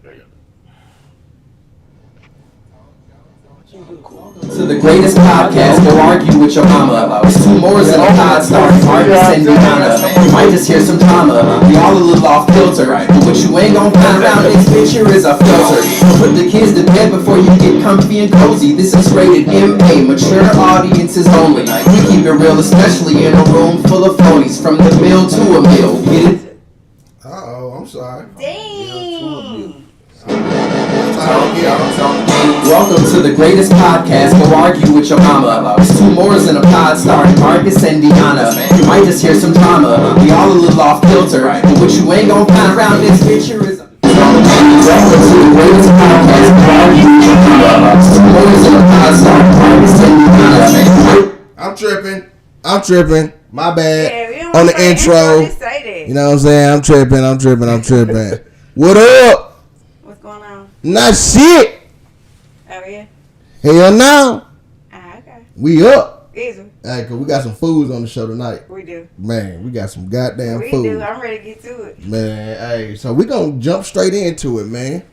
To the greatest podcast, go argue with your mama. It's two mores in a pod starring Marcus and Deanna. You might just hear some drama, we all a little off kilter. But what you ain't gon' find around this picture is a filter. Put the kids to bed before you get comfy and cozy. This is rated MA, mature audiences only. We keep it real, especially in a room full of phonies. From the mill to a mill, get it? Uh-oh, I'm sorry. Dang. Welcome to the greatest podcast, go argue with your mama. It's two mores in a pod starring Marcus and Deanna. You might just hear some drama, we all a little off kilter. But what you ain't gon' find around this picture is welcome to the greatest podcast, go argue with your mama. It's two mores in a pod starring Marcus and Deanna. I'm tripping. My bad. Yeah, On the intro. You know what I'm saying? I'm tripping. What up? What's going on? Not shit. Oh, yeah? Hell no. Okay. We up. Easy. Hey, cause we got some foods on the show tonight. We do. Man, we got some goddamn We food. do. I'm ready to get to it. Man, hey, so we gonna jump straight into it, man.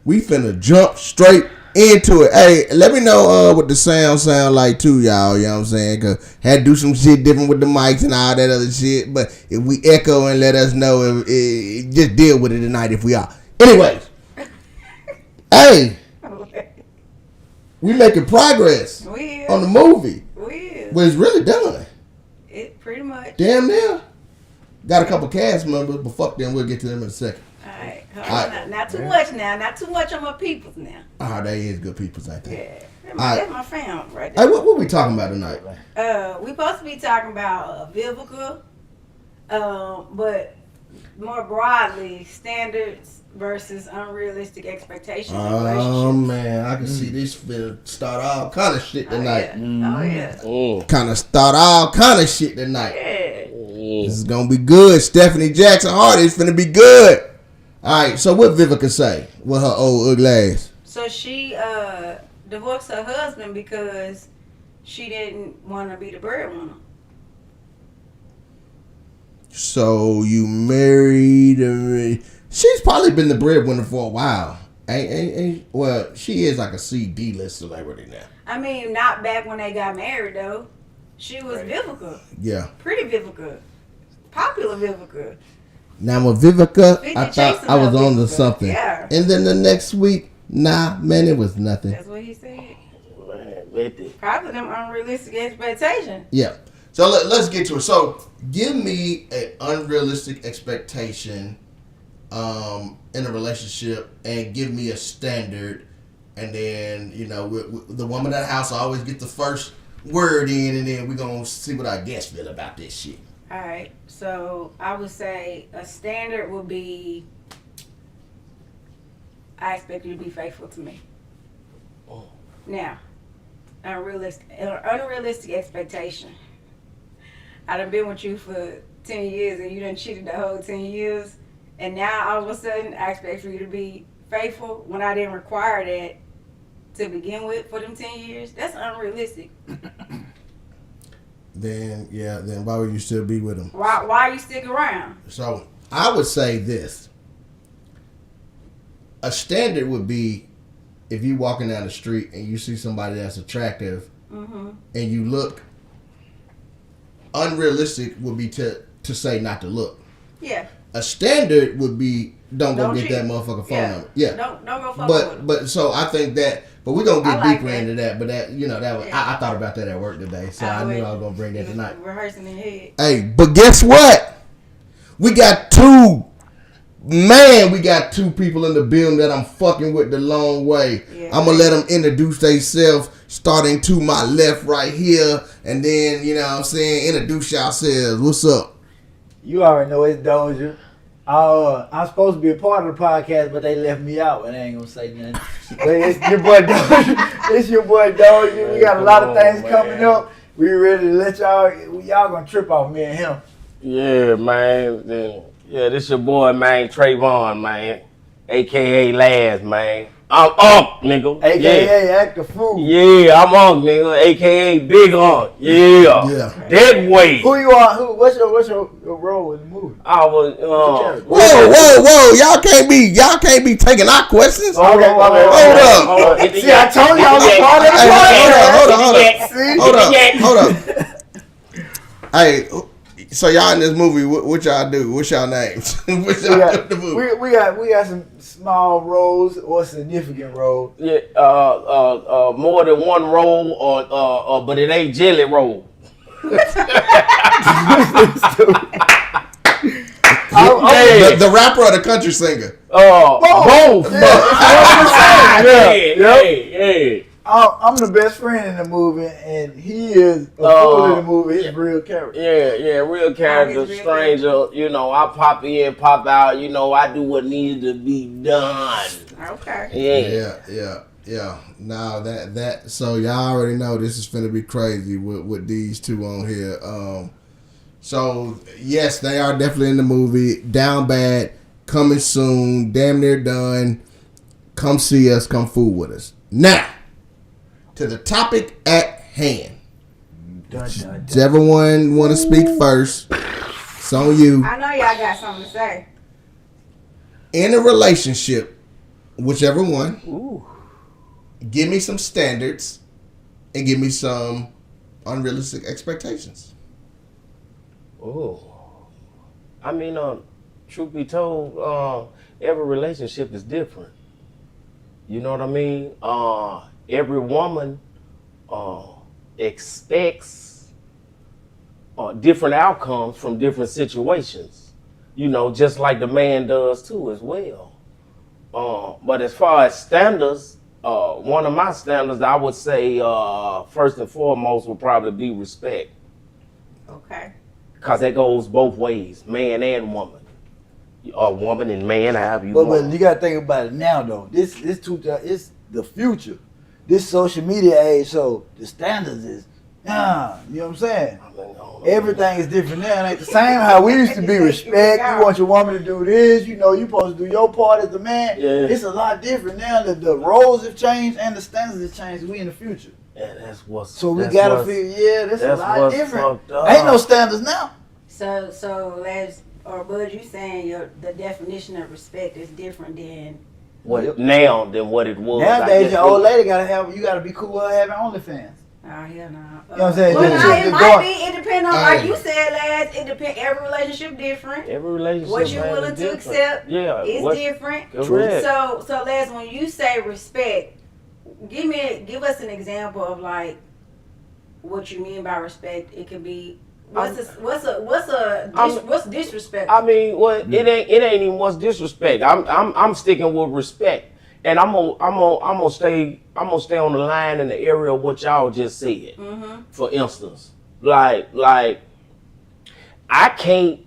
We finna jump straight into it. Hey, let me know what the sound like too, y'all. You know what I'm saying? Cause had to do some shit different with the mics and all that other shit. But if we echo and let us know, if just deal with it tonight if we are. Anyways, hey, we making progress on the movie. But it's really done. It pretty much. Damn near. Got a couple cast members, but fuck them. We'll get to them in a second. Alright, not too much now. Not too much on my peoples now. Ah, they is good peoples, I think. Yeah, that's my fam right there. Hey, what we talking about tonight? We supposed to be talking about Vivica, but more broadly, standards versus unrealistic expectations in relationships. Oh man, I can see this will start all kind of shit tonight. Oh yeah. Kind of start all kind of shit tonight. Yeah. This is gonna be good. Stephanie Jackson Hardy is finna be good. All right, so what Vivica say with her old ugly ass? So she divorced her husband because she didn't want to be the breadwinner. So you married? She's probably been the breadwinner for a while. Well, she is like a CD list celebrity now. I mean, not back when they got married though. She was Vivica. Yeah. Pretty Vivica. Popular Vivica. Now with Vivica, I thought I was on to Vivica. something. Yeah. And then the next week, nah, man, it was nothing. That's what he said. Probably them unrealistic expectations. Yeah. So let's get to it. So give me an unrealistic expectation in a relationship and give me a standard. And then, you know, the woman of the house always get the first word in, and then we're going to see what our guests feel about this shit. All right. So I would say a standard would be I expect you to be faithful to me. Oh. Now, unrealistic expectation. I done been with you for 10 years and you done cheated the whole 10 years. And now all of a sudden I expect for you to be faithful when I didn't require that to begin with for them 10 years. That's unrealistic. Then why would you still be with him? Why you stick around? So I would say this. A standard would be if you walking down the street and you see somebody that's attractive and you look. Unrealistic would be to say not to look. Yeah. A standard would be don't go get cheat. That motherfucking phone number. Yeah. Don't go fuck with them. But so I think that. But we're gonna get deeper into that. But that that was, I thought about that at work today, so I knew I was gonna bring that tonight. Rehearsing in your head. Hey, but guess what? We got two people in the building that I'm fucking with the long way. Yeah, I'm gonna let them introduce themselves, starting to my left right here, and then you know what I'm saying, introduce yourselves. What's up? You already know it's Doja. I'm supposed to be a part of the podcast, but they left me out, and I ain't gonna say nothing. But it's your boy Doja. We got a lot of things coming up. We ready to let y'all gonna trip off me and him. Yeah, man. Yeah, this your boy, man, Trayvon, man. AKA Laz, man. I'm Unc, nigga. AKA act a fool. Yeah, I'm Unc, nigga. AKA Big Unc. Yeah. That way. Who you are? What's your role in the movie? I was Whoa! Y'all can't be taking our questions. Hold up. See, I told you I was part of the Hold up. Hey, so y'all in this movie, what y'all do? What's y'all names? What y'all do in the movie? We got some small roles or significant roles. Yeah, more than one roll, or but it ain't jelly roll. The rapper or the country singer? Both. Yeah. I'm the best friend in the movie, and he is a fool in the movie. His real character. Yeah, real character, stranger. You know, I pop in, pop out. You know, I do what needs to be done. Okay. Yeah. Now that so y'all already know this is finna be crazy with these two on here. So yes, they are definitely in the movie. Down Bad, coming soon, damn near done. Come see us, come fool with us. Now, to the topic at hand. Does everyone want to speak first? It's on you. I know y'all got something to say. In a relationship, whichever one, give me some standards and give me some unrealistic expectations. I mean, truth be told, every relationship is different. You know what I mean? Every woman expects different outcomes from different situations. You know, just like the man does too as well. But as far as standards, one of my standards, I would say, first and foremost, would probably be respect. Okay. Because that goes both ways, man and woman. Or woman and man, however you But want. you gotta think about it now though. It's the future. This social media age, so the standards is you know what I'm saying? Everything is different now. It ain't the same how we used to be respect. You want your woman to do this, you know, you supposed to do your part as a man. Yeah. It's a lot different now. The roles have changed and the standards have changed. We in the future. Yeah, that's what's. So we gotta figure, that's a lot different. Ain't no standards now. So Les or Bud, you saying the definition of respect is different than now than what it was. Nowadays, your old lady you gotta be cool with having OnlyFans. Oh hell no. You know what I'm saying? Well, it might be. It depends on, like you said, Les. It depends. Every relationship different. Every relationship. What you're willing to accept is different. Correct. So Les, when you say respect, give us an example of like what you mean by respect. It could be what's disrespect. I mean, it ain't even what's disrespect. I'm sticking with respect, and I'm gonna stay on the line in the area of what y'all just said. Mm-hmm. For instance, like I can't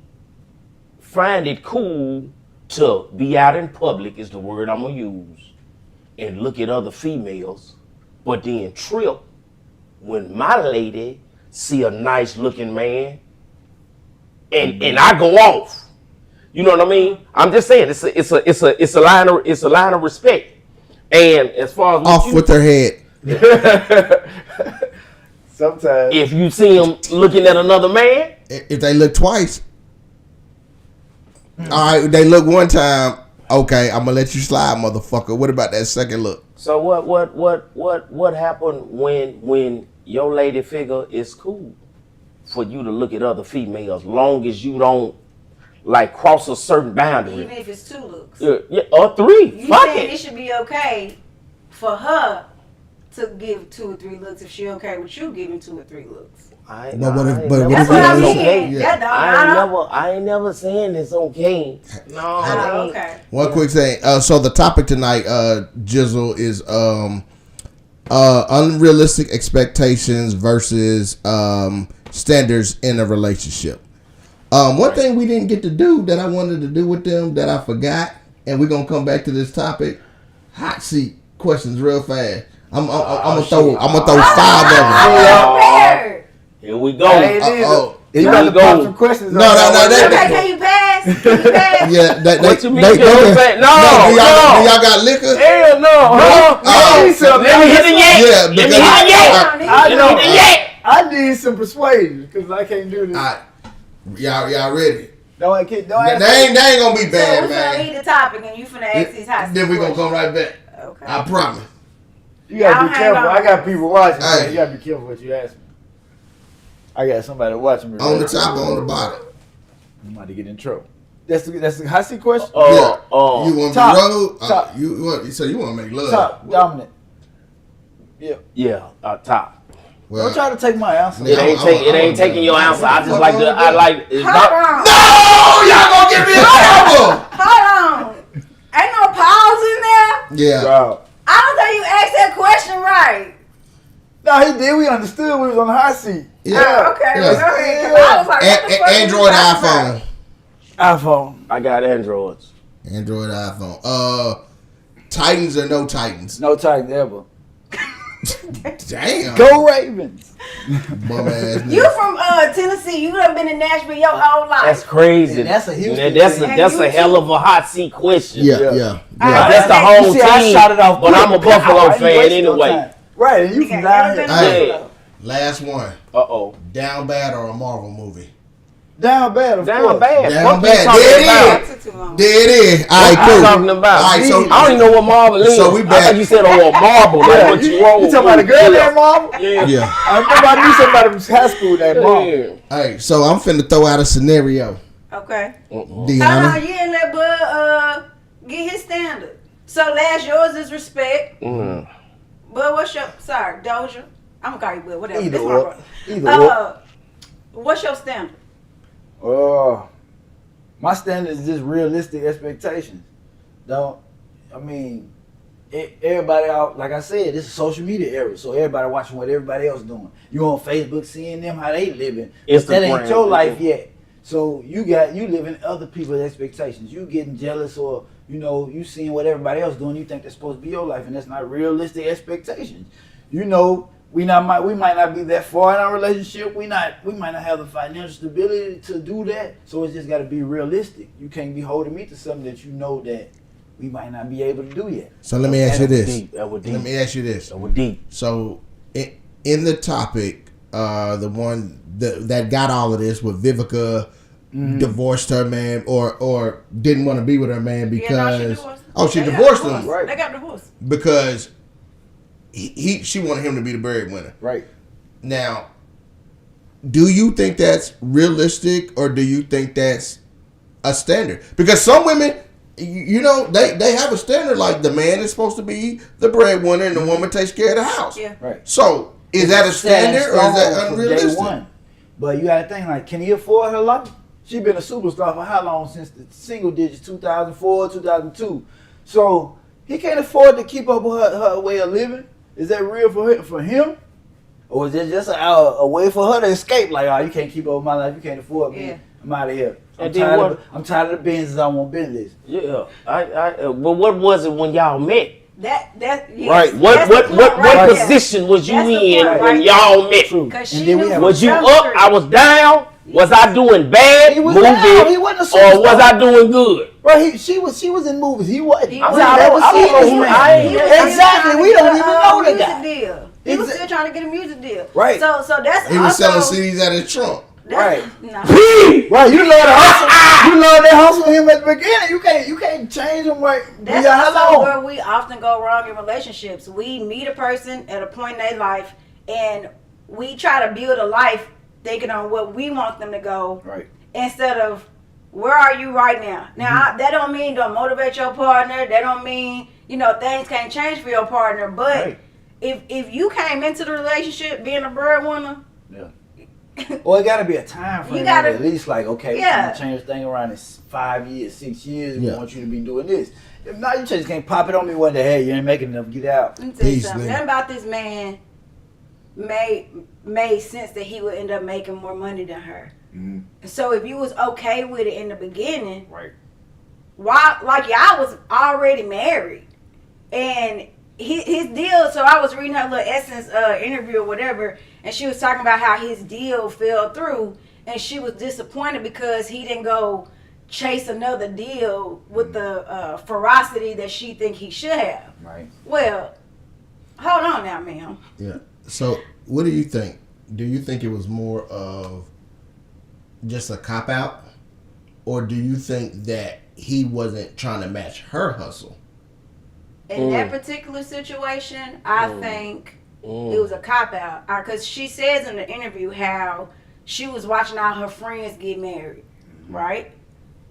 find it cool to be out in public, is the word I'm gonna use, and look at other females, but then trip when my lady see a nice looking man and I go off. You know what I mean? I'm just saying it's a line of respect. And as far as off with their head. Sometimes if you see him looking at another man, if they look twice, all right, they look one time, okay, I'm gonna let you slide, motherfucker. What about that second look? So what happened when your lady figure is cool for you to look at other females, long as you don't like cross a certain boundary? Even if it's 2 looks. Yeah, or 3. You Fuck saying it. it should be okay for her to give 2 or 3 looks if she okay with you giving 2 or 3 looks? That's what I mean. Yeah. I ain't never saying it's okay. No. Okay. One quick thing. So the topic tonight, Jizzle, is unrealistic expectations versus standards in a relationship. One thing we didn't get to do that I wanted to do with them that I forgot, and we're gonna come back to this topic. Hot seat questions real fast. I'm gonna throw 5 of them. Here we go. You got to pop some questions. No. Okay, can you pass? pass? Can you pass? Yeah, What you mean? No. do y'all got liquor? Hell no. Let me hit the yak. Yeah, Let me hit the yak. I Let me hit the yak. I need some persuasion because I can't do this. Y'all ready? Don't They ain't gonna be So bad, we finna man. leave the topic and you finna ask these hot Then we gonna come right back. Okay. I promise. You gotta Y'all be hang careful. on. I got people watching. Hey. Man. You gotta be careful what you ask me. I got somebody watching me. On the top or on the bottom? I'm about to get in trouble. That's the hot seat question. You want top, to road? top. So you want to make love? Top dominant. Yeah, top. Well, Don't try to take my answer. Yeah. It ain't taking your answer. I just like to. I like. It's Hold not, on. No, y'all gonna give me a trouble. Hold on. Ain't no pause in there? Yeah. Bro. I don't think you asked that question right. No, he did. We understood we was on the hot seat. Yeah. Oh, okay. Yeah. Well, go ahead. 'Cause I was like, what the fuck Android, you talking about? iPhone. iPhone. I got Androids. Android, iPhone. Titans or no Titans? No Titans ever. Damn. Go Ravens. Bum ass You nigga. from Tennessee. You done been in Nashville your whole life. That's crazy. And that's a Houston That's thing. a hell of a hot seat question. Yeah. That's the You whole See, I shot it team. off But I'm a quick. Buffalo I ain't fan wasting no anyway. time. Right, and you Nigga, from ain't down never here. been to Hey. Buffalo. Last one. Uh-oh. Down bad or a Marvel movie? Down bad, of Down course. bad. Down What bad. you talking There it about? is. That took too long. There it is. All right, What you cool. talking about? All right, so I don't even know what Marvel is. So we I back. thought you said a marble. Like Yeah, what you you roll. talking about a girl named Marvel? Yeah. yeah. I remember I knew somebody from high school named Marvel. Yeah. All right, so I'm finna throw out a scenario. Okay. Hold on, Deanna. you ain't let Bud get his standard. So last yours is respect. Mm. Bud, what's your Doja? I'm gonna call you Bud, whatever. Either That's my or. brother. Either or. What's your standard? My standard is just realistic expectations. Everybody out, like I said, this is social media era, so everybody watching what everybody else doing. You on Facebook seeing them how they living. But that ain't Instagram. your life yet. So you living other people's expectations. You getting jealous or you seeing what everybody else doing. You think that's supposed to be your life, and that's not realistic expectations. We might not be that far in our relationship. We might not have the financial stability to do that. So it's just got to be realistic. You can't be holding me to something that you know that we might not be able to do yet. So let me ask you this. That was deep. Let me ask you this. That was deep. So in the topic, the one that got all of this with Vivica divorced her man or didn't want to be with her man because she divorced him Right. They got divorced. because she wanted him to be the breadwinner. Right. Now, do you think that's realistic or do you think that's a standard? Because some women, they have a standard like the man is supposed to be the breadwinner and the woman takes care of the house. Yeah. Right. So is that a standard or is that unrealistic? But you got to think like, can he afford her life? She been a superstar for how long? Since the single digits, 2004, 2002. So he can't afford to keep up with her way of living. Is that real for him? Or is it just a way for her to escape? Like, oh, you can't keep up with my life. You can't afford me. Yeah. I'm out of here. I'm And then tired of the Benzes. I want Bentleys. Yeah. But what was it when y'all met? Yes, Right. What position was you That's the in point when right y'all met? True. Because And she then we knew have- from Was you Jump up? Street. I was down. Was I doing bad He was movie, down. He wasn't a superstar. or was I doing good? Bro, she was in movies. He wasn't. He I've was- never I don't seen know this who- man. I ain't- He was Exactly. still trying We to don't get even a, know the music guy. deal. He was still trying to get a music deal. Right. So that's He was also, selling CDs at his trunk. Right. Nah. Right, you love the hustle. You love that hustle with him at the beginning. You can't change him right. That's also where we often go wrong in relationships. We meet a person at a point in their life, and we try to build a life thinking on what we want them to go, Right. instead of where are you right now. Now that don't mean don't motivate your partner. That don't mean things can't change for your partner. But Right. if you came into the relationship being a breadwinner, Well, it got to be a time frame. You gotta- At least like, okay, we're Yeah. going to change this thing around in 5 years, 6 years. We Yeah. want you to be doing this. If not, you just can't pop it on me one day. Hey, you ain't making enough. Get out. let me tell you Peace, something. nigga. Nothing about this man made sense that he would end up making more money than her. Mm-hmm. So if you was okay with it in the beginning, Right. why? Like y'all was already married, and his deal. So I was reading her little Essence interview or whatever, and she was talking about how his deal fell through, and she was disappointed because he didn't go chase another deal with the ferocity that she think he should have. Right. Well, hold on now, ma'am. Yeah. So, what do you think? Do you think it was more of just a cop out, or do you think that he wasn't trying to match her hustle? In that particular situation, I think it was a cop out because she says in the interview how she was watching all her friends get married, right?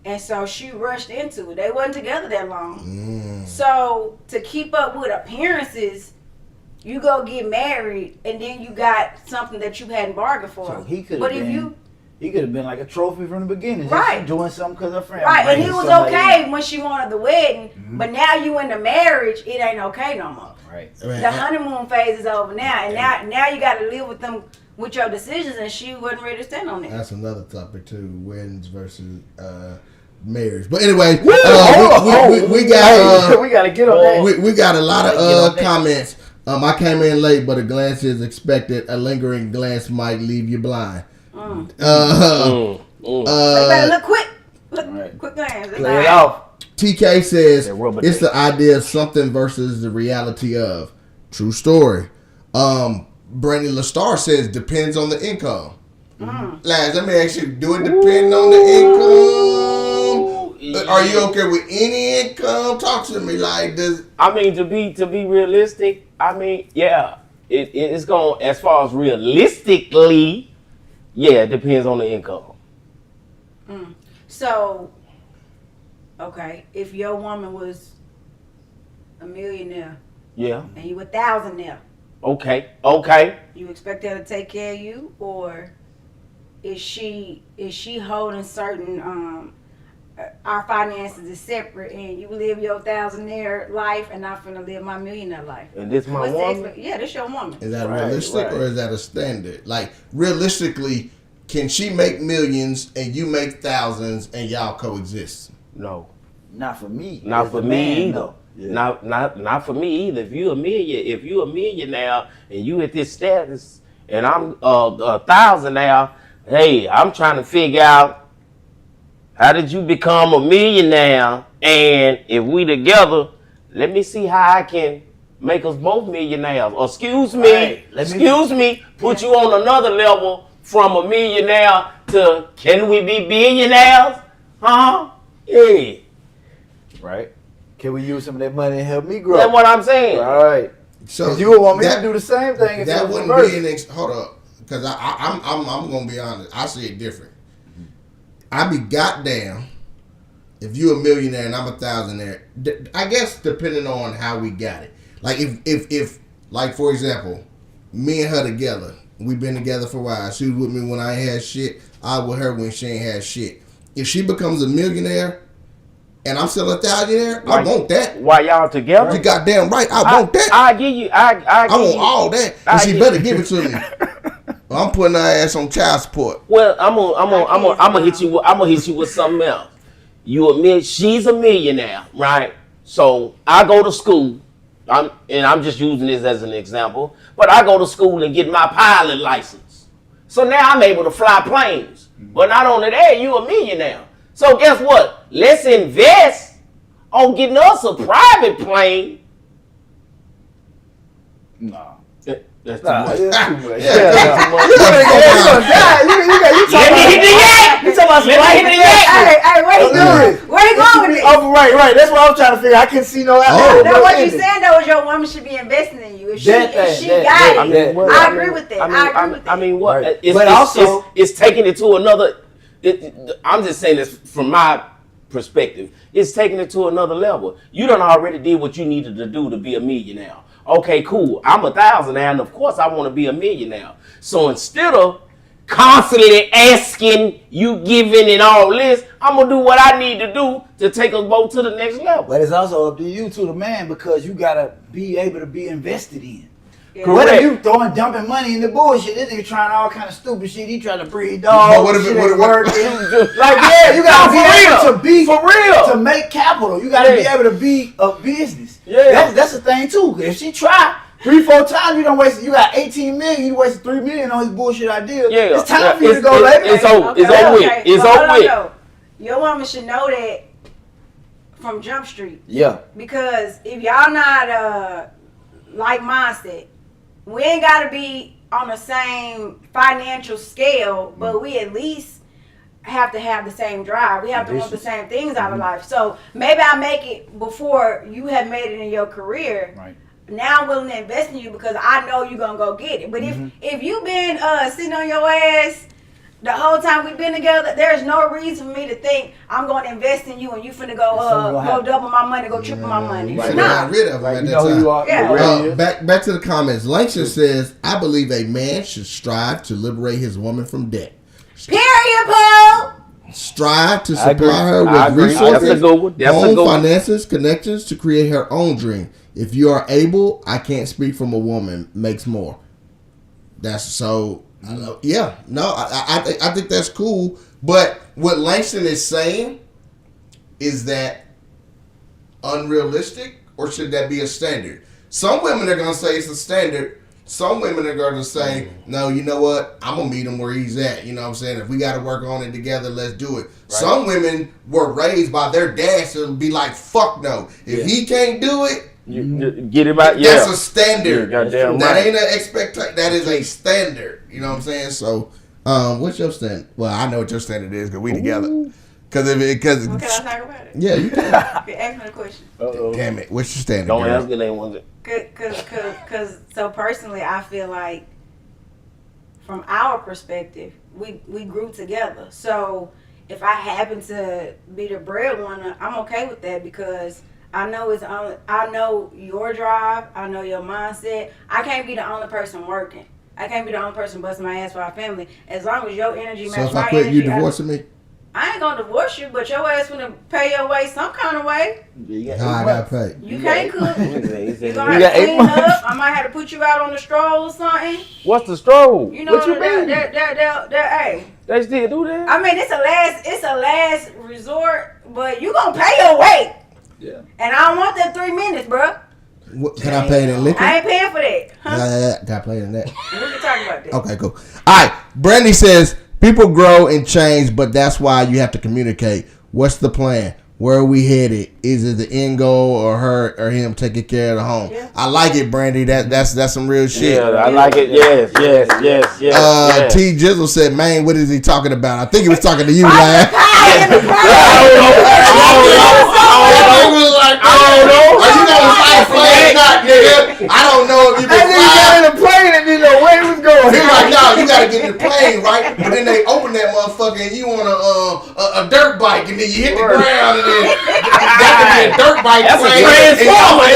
And so she rushed into it. They wasn't together that long. So to keep up with appearances, you go get married and then you got something that you hadn't bargained for. So he could but have if been. you He could have been like a trophy from the beginning. Right. Just doing something because her friend. right, and he was somebody okay in. when she wanted the wedding, but now you in the marriage, it ain't okay no more. Right. The honeymoon phase is over now, and now you got to live with them with your decisions, and she wasn't ready to stand on that. That's another topic too: weddings versus marriage. But anyway, we got we gotta get on that. we got a lot of comments. I came in late, but a glance is expected. A lingering glance might leave you blind. So you better look quick. Look, Right. quick glance. That's Play all it right. off. TK says That rubber it's date. the idea of something versus the reality of. True story. Brandon Lastar says depends on the income. Lads, let me ask you, do it depend on the income? Are you okay with any income? Talk to me like this. I mean, to be realistic, I mean, yeah, it's going as far as realistically, yeah, it depends on the income. So, okay, if your woman was a millionaire Yeah. and you 1,000 now, Okay. you expect her to take care of you, or is she holding certain our finances is separate, and you live your thousandaire life, and I'm finna live my millionaire life? And this my What's the woman. yeah, this your woman. Is that Right, realistic right. or is that a standard? Like, realistically, can she make millions and you make thousands and y'all coexist? No. Not for me. Not As for a me man, either. though. Yeah. Not for me either. If you a millionaire and you at this status and I'm 1,000 now, hey, I'm trying to figure out how did you become a millionaire, and if we together, let me see how I can make us both millionaires. Or excuse me, Right. put you on another level from a millionaire to can we be billionaires? Huh? Yeah. Right. Can we use some of that money and help me grow? That's what I'm saying. Right. So Because you would want me to do the same thing. If that it was wouldn't reversed. be an hold up, because I'm gonna be honest. I see it different. I be goddamn if you a millionaire and I'm a thousandaire. I guess depending on how we got it. Like if like for example, me and her together, we've been together for a while. She was with me when I ain't had shit. I with her when she ain't had shit. If she becomes a millionaire and I'm still a thousandaire, I want that. While y'all together? You goddamn right, I want that. I give you. I want all that, and I she get better you. give it to me. I'm putting her ass on child support. Well, I'm gonna hit you. I'm gonna hit you with something else. You admit she's a millionaire, right? So I go to school. I'm just using this as an example, but I go to school and get my pilot license. So now I'm able to fly planes. But not only that, you a millionaire. So guess what? Let's invest on getting us a private plane. No. That's too Nah, much. it's too much. Yeah. That's too much. You Let me hit the yak. You talking about some Let me hit the yak. Hey, where he going? Where he going with this? Oh, right. That's what I'm trying to figure. I couldn't see no. Now, what you saying though is your woman should be investing in you. If she got it, I agree with that. I agree with that. I mean, what? Right. It's, But it's, also- it's taking it to another. I'm just saying this from my perspective. It's taking it to another level. You done already did what you needed to do to be a millionaire. Okay, cool. I'm 1,000 now, and of course I want to be a millionaire. So instead of constantly asking, you giving, and all this, I'm gonna do what I need to do to take us both to the next level. But it's also up to you, to the man, because you gotta be able to be invested in. Yeah. What if Correct. you dumping money in the bullshit? This nigga trying all kind of stupid shit. He trying to breed But dogs. what if it- shit what- ain't what- working. Like, yeah, you gotta No, be for able real. to be For real. to make capital. You gotta be Yeah. able to be a business. Yeah. That's the thing too. If she try 3-4 times, you don't waste. You got 18 million. You wasted 3 million on his bullshit idea. Yeah, It's time for you to go, baby. It's over. It's over with. It's Well, over hold on, with. though. your woman should know that from Jump Street. Yeah. Because if y'all not like mindset, we ain't gotta be on the same financial scale, but we at least have to have the same drive. We have to want the same things out of life. So maybe I make it before you have made it in your career. Right. Now I'm willing to invest in you because I know you're gonna go get it. But if you've been sitting on your ass the whole time we've been together, there's no reason for me to think I'm going to invest in you and you finna go double my money, go triple my money. Right. Nah. Got rid of him Like, at you that know time. who you are. Yeah. Back to the comments. Langston says, I believe a man should strive to liberate his woman from debt. Period, Paul. Strive to I agree. supply her I with agree. That's resources, a good one. That's a home, good one. finances, connections to create her own dream. If you are able, I can't speak from a woman, makes more. That's so, yeah. No, I think that's cool. But what Langston is saying, is that unrealistic or should that be a standard? Some women are going to say it's a standard. Some women are going to say, no, you know what? I'm going to meet him where he's at. You know what I'm saying? If we got to work on it together, let's do it. Right. Some women were raised by their dads to be like, fuck no. If he can't do it, you get it out. That's a standard. That ain't an expectation. That is a standard. You know what I'm saying? So, what's your standard? Well, I know what your standard is because we together. Because Can I talk about it? Yeah, you can. Ask me the question. Damn it. What's your standard? Don't girl? ask it, ain't one. Cause so personally, I feel like from our perspective, we grew together. So if I happen to be the breadwinner, I'm okay with that because I know your drive, I know your mindset. I can't be the only person working. I can't be the only person busting my ass for our family. As long as your energy matches my energy. So if I quit, you divorcing me? I ain't gonna divorce you, but your ass gonna pay your way some kind of way. How I gotta pay? You can't cook. You gonna You got have to 8 clean months. up. I might have to put you out on the stroll or something. What's the stroll? You know What you mean? hey. They still do that? I mean, it's a last resort, but you gonna pay your way. Yeah. And I don't want that 3 minutes, bruh. Can I pay it in liquor? I ain't paying for that. Huh? Can I pay it in that? We can talk about that. Okay, cool. All right. Brandy says, people grow and change, but that's why you have to communicate. What's the plan? Where are we headed? Is it the end goal or her or him taking care of the home? Yeah. I like it, Brandy. That's some real shit. Yeah, I like it. Yes. T Jizzle said, man, what is he talking about? I think he was talking to you, lad. I don't know. Are you gonna fight plane not, nigga? I don't know if you can fly. in the plane and didn't know where he was going. He's like, no, you gotta get in the plane, right? But then they open that motherfucker and you on a dirt bike and then you hit the ground and then that could be a dirt bike That's a plane. transformer.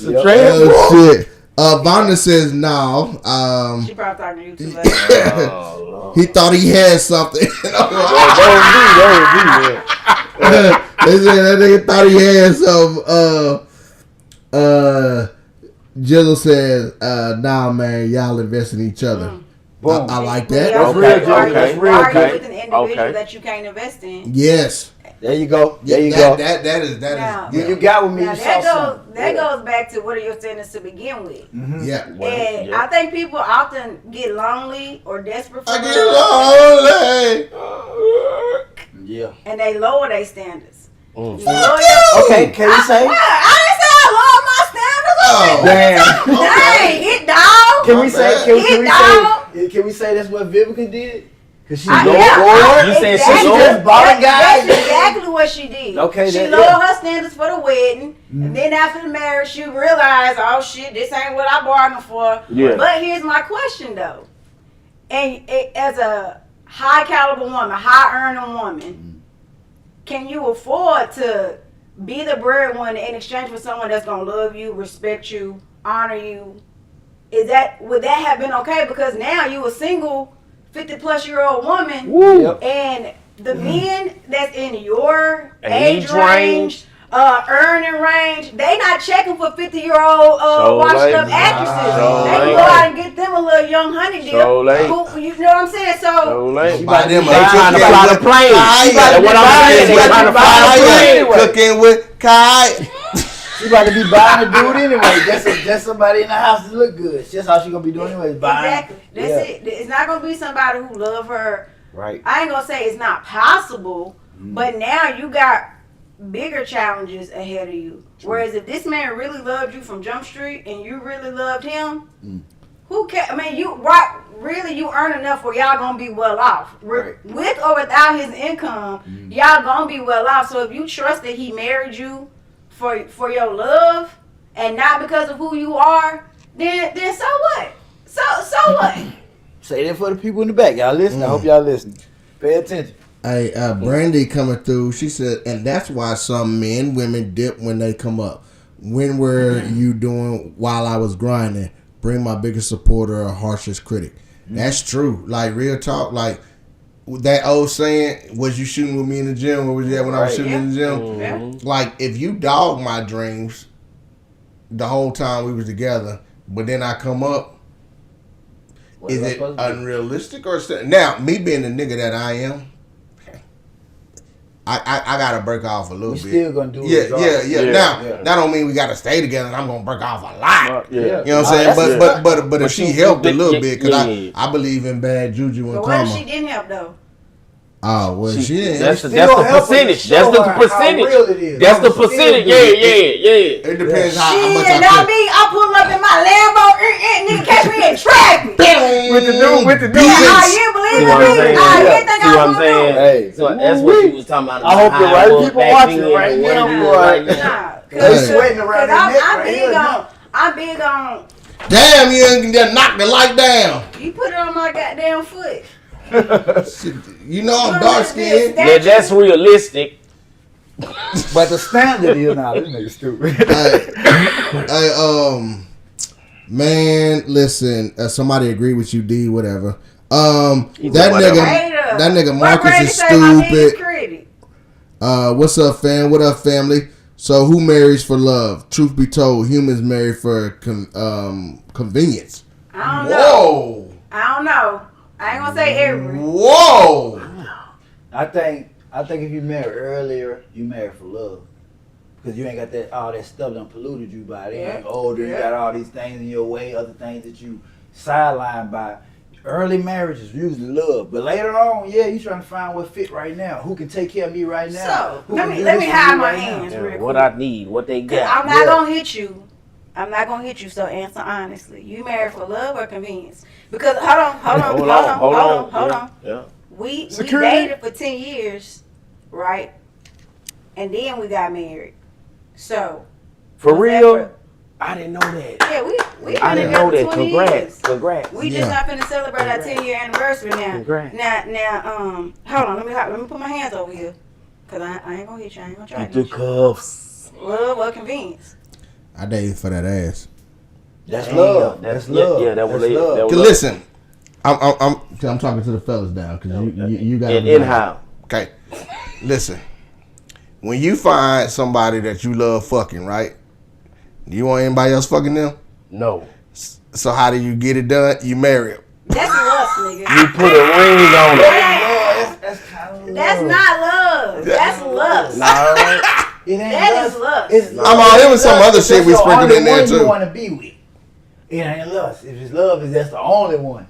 Oh shit. Vonda says no. She probably talking to you too late. He thought he had something. They said that nigga thought he had some. Jizzle says, nah, man, y'all invest in each other. Boom. I like that. That's Okay, real. Are you okay, with an individual okay. that you can't invest in? Yes. There you go. There you that, go. That is. Now- Yeah. You got with me. Now You saw something. that goes back to what are your standards to begin with. Yeah. And I think people often get lonely or desperate for I love, get lonely. Yeah. and they lower their standards. Mm. You lower your- Okay, can you say? I didn't say I lower my standards. Oh. Damn. Dang, hit dog. Can we say? Hit Can we say that's what Vivica did? Cause she Yeah, lowered. You said she exactly. lowered? Bought a That's guy. exactly what she did. Okay, she that- lowered yeah. her standards for the wedding, and then after the marriage, she realized, oh shit, this ain't what I bargained for. Yeah. But here's my question though, and as a high caliber woman, high earning woman, can you afford to be the breadwinner in exchange for someone that's gonna love you, respect you, honor you? Would that have been okay? Because now you a single 50-plus-year-old woman, Woo. and the men that's in your Age age range, earning range, they not checking for 50-year-old washed late. up actresses. So They can late. go out and get them a little young honey dip. So late. You know what I'm saying? So late. Buy them They trying to fly the plane. That's what I'm saying. They trying to fly the plane. Cooking with Kai. She about to be buying a dude anyway. Just somebody in the house to look good. That's how she gonna be doing anyway. Buying. Exactly. That's it. It's not gonna be somebody who love her Right. I ain't gonna say it's not possible, but now you got bigger challenges ahead of you. Whereas if this man really loved you from Jump Street and you really loved him, who cares? I mean, really you earn enough where y'all gonna be well off. Right. With or without his income, y'all gonna be well off. So if you trust that he married you for your love and not because of who you are, then so what? So what? Say that for the people in the back. Y'all listen. I hope y'all listen. Pay attention. Hey, Brandy coming through. She said, and that's why some men, women dip when they come up. When were you doing while I was grinding? Bring my biggest supporter or harshest critic. That's true. Like, real talk. Like, that old saying, was you shooting with me in the gym? Where was you at when I was shooting in the gym? Yeah. Like, if you dog my dreams the whole time we was together, but then I come up, is it unrealistic or something? Now, me being the nigga that I am, I gotta break off a little We bit. still gonna do it. Yeah. regardless. Now, that don't mean we gotta stay together and I'm gonna break off a lot. Yeah. You know what I'm saying? But if she you- helped a yeah, little bit, because yeah. I believe in bad juju and But what if she karma. didn't help though? Oh, well, she didn't. That's the Still helping percentage. to That's show the her how percentage. real it is. That's the Still percentage. do Yeah. it. It depends how much Shit, I not feel. me. I pull up in my Lambo, nigga catch me in traffic. With the new Ah, you believe See in what I'm me? saying? Ah, you Yeah. think See what I I'm gonna do? saying? Hey. So that's what you was talking about. I hope the how right it was people back watching then right and what now, it is boy. right now. Nah, Hey. Sweating around their neck right here. I'm big on. Damn, you ain't just knock the light down. You put it on my goddamn foot. You know I'm dark skinned. Yeah, that's realistic. But the standard is now. This nigga stupid. Man, listen. Somebody agree with you, D. Whatever. He That said whatever. nigga What Marcus Brady is say my biggest stupid. critic? What's up, fam? What up, family? So, who marries for love? Truth be told, humans marry for convenience. I don't know. Whoa! I don't know. I ain't gonna say every. Whoa! I think if you marry earlier, you marry for love. Because you ain't got all that stuff done polluted you by it. You ain't older, you got all these things in your way, other things that you sidelined by. Early marriage is usually love. But later on, yeah, you trying to find what fit right now. Who can take care of me right now? So Who let can me do let this me for hide me my right now? hands real Yeah, quick. what I need, what they I'm got. not gonna hit you. I'm not gonna hit you. So answer honestly. You married for love or convenience? Because hold on. Yeah. We Security. dated for 10 years, right? And then we got married. So For was real? that I didn't know that. yeah, we I been didn't know together that. 20 Congrats. years. Congrats. We Yeah. just not finna celebrate our Congrats. 10-year anniversary now. Congrats. Now, hold on, let me put my hands over here. Cause I ain't gonna hit you, I ain't gonna try to Get the hit you. cuffs. Love or convenience? I dated for that ass. That's Damn, love. that's- That's love. yeah, that was That's it. love. That was- Cause listen, I'm talking to the fellas now. Cause you got In how? Okay, listen. When you find somebody that you love fucking, right? Do you want anybody else fucking them? No. So how do you get it done? You marry them. That's lust, nigga. You put a ring on it. That's kind of love. That's not love. That's lust. Nah, It ain't That is lust. It's I'm all- there was some other That's shit we the sprinkled only in there, one too. You want to be with. It ain't lust. If it's love, that's the only one.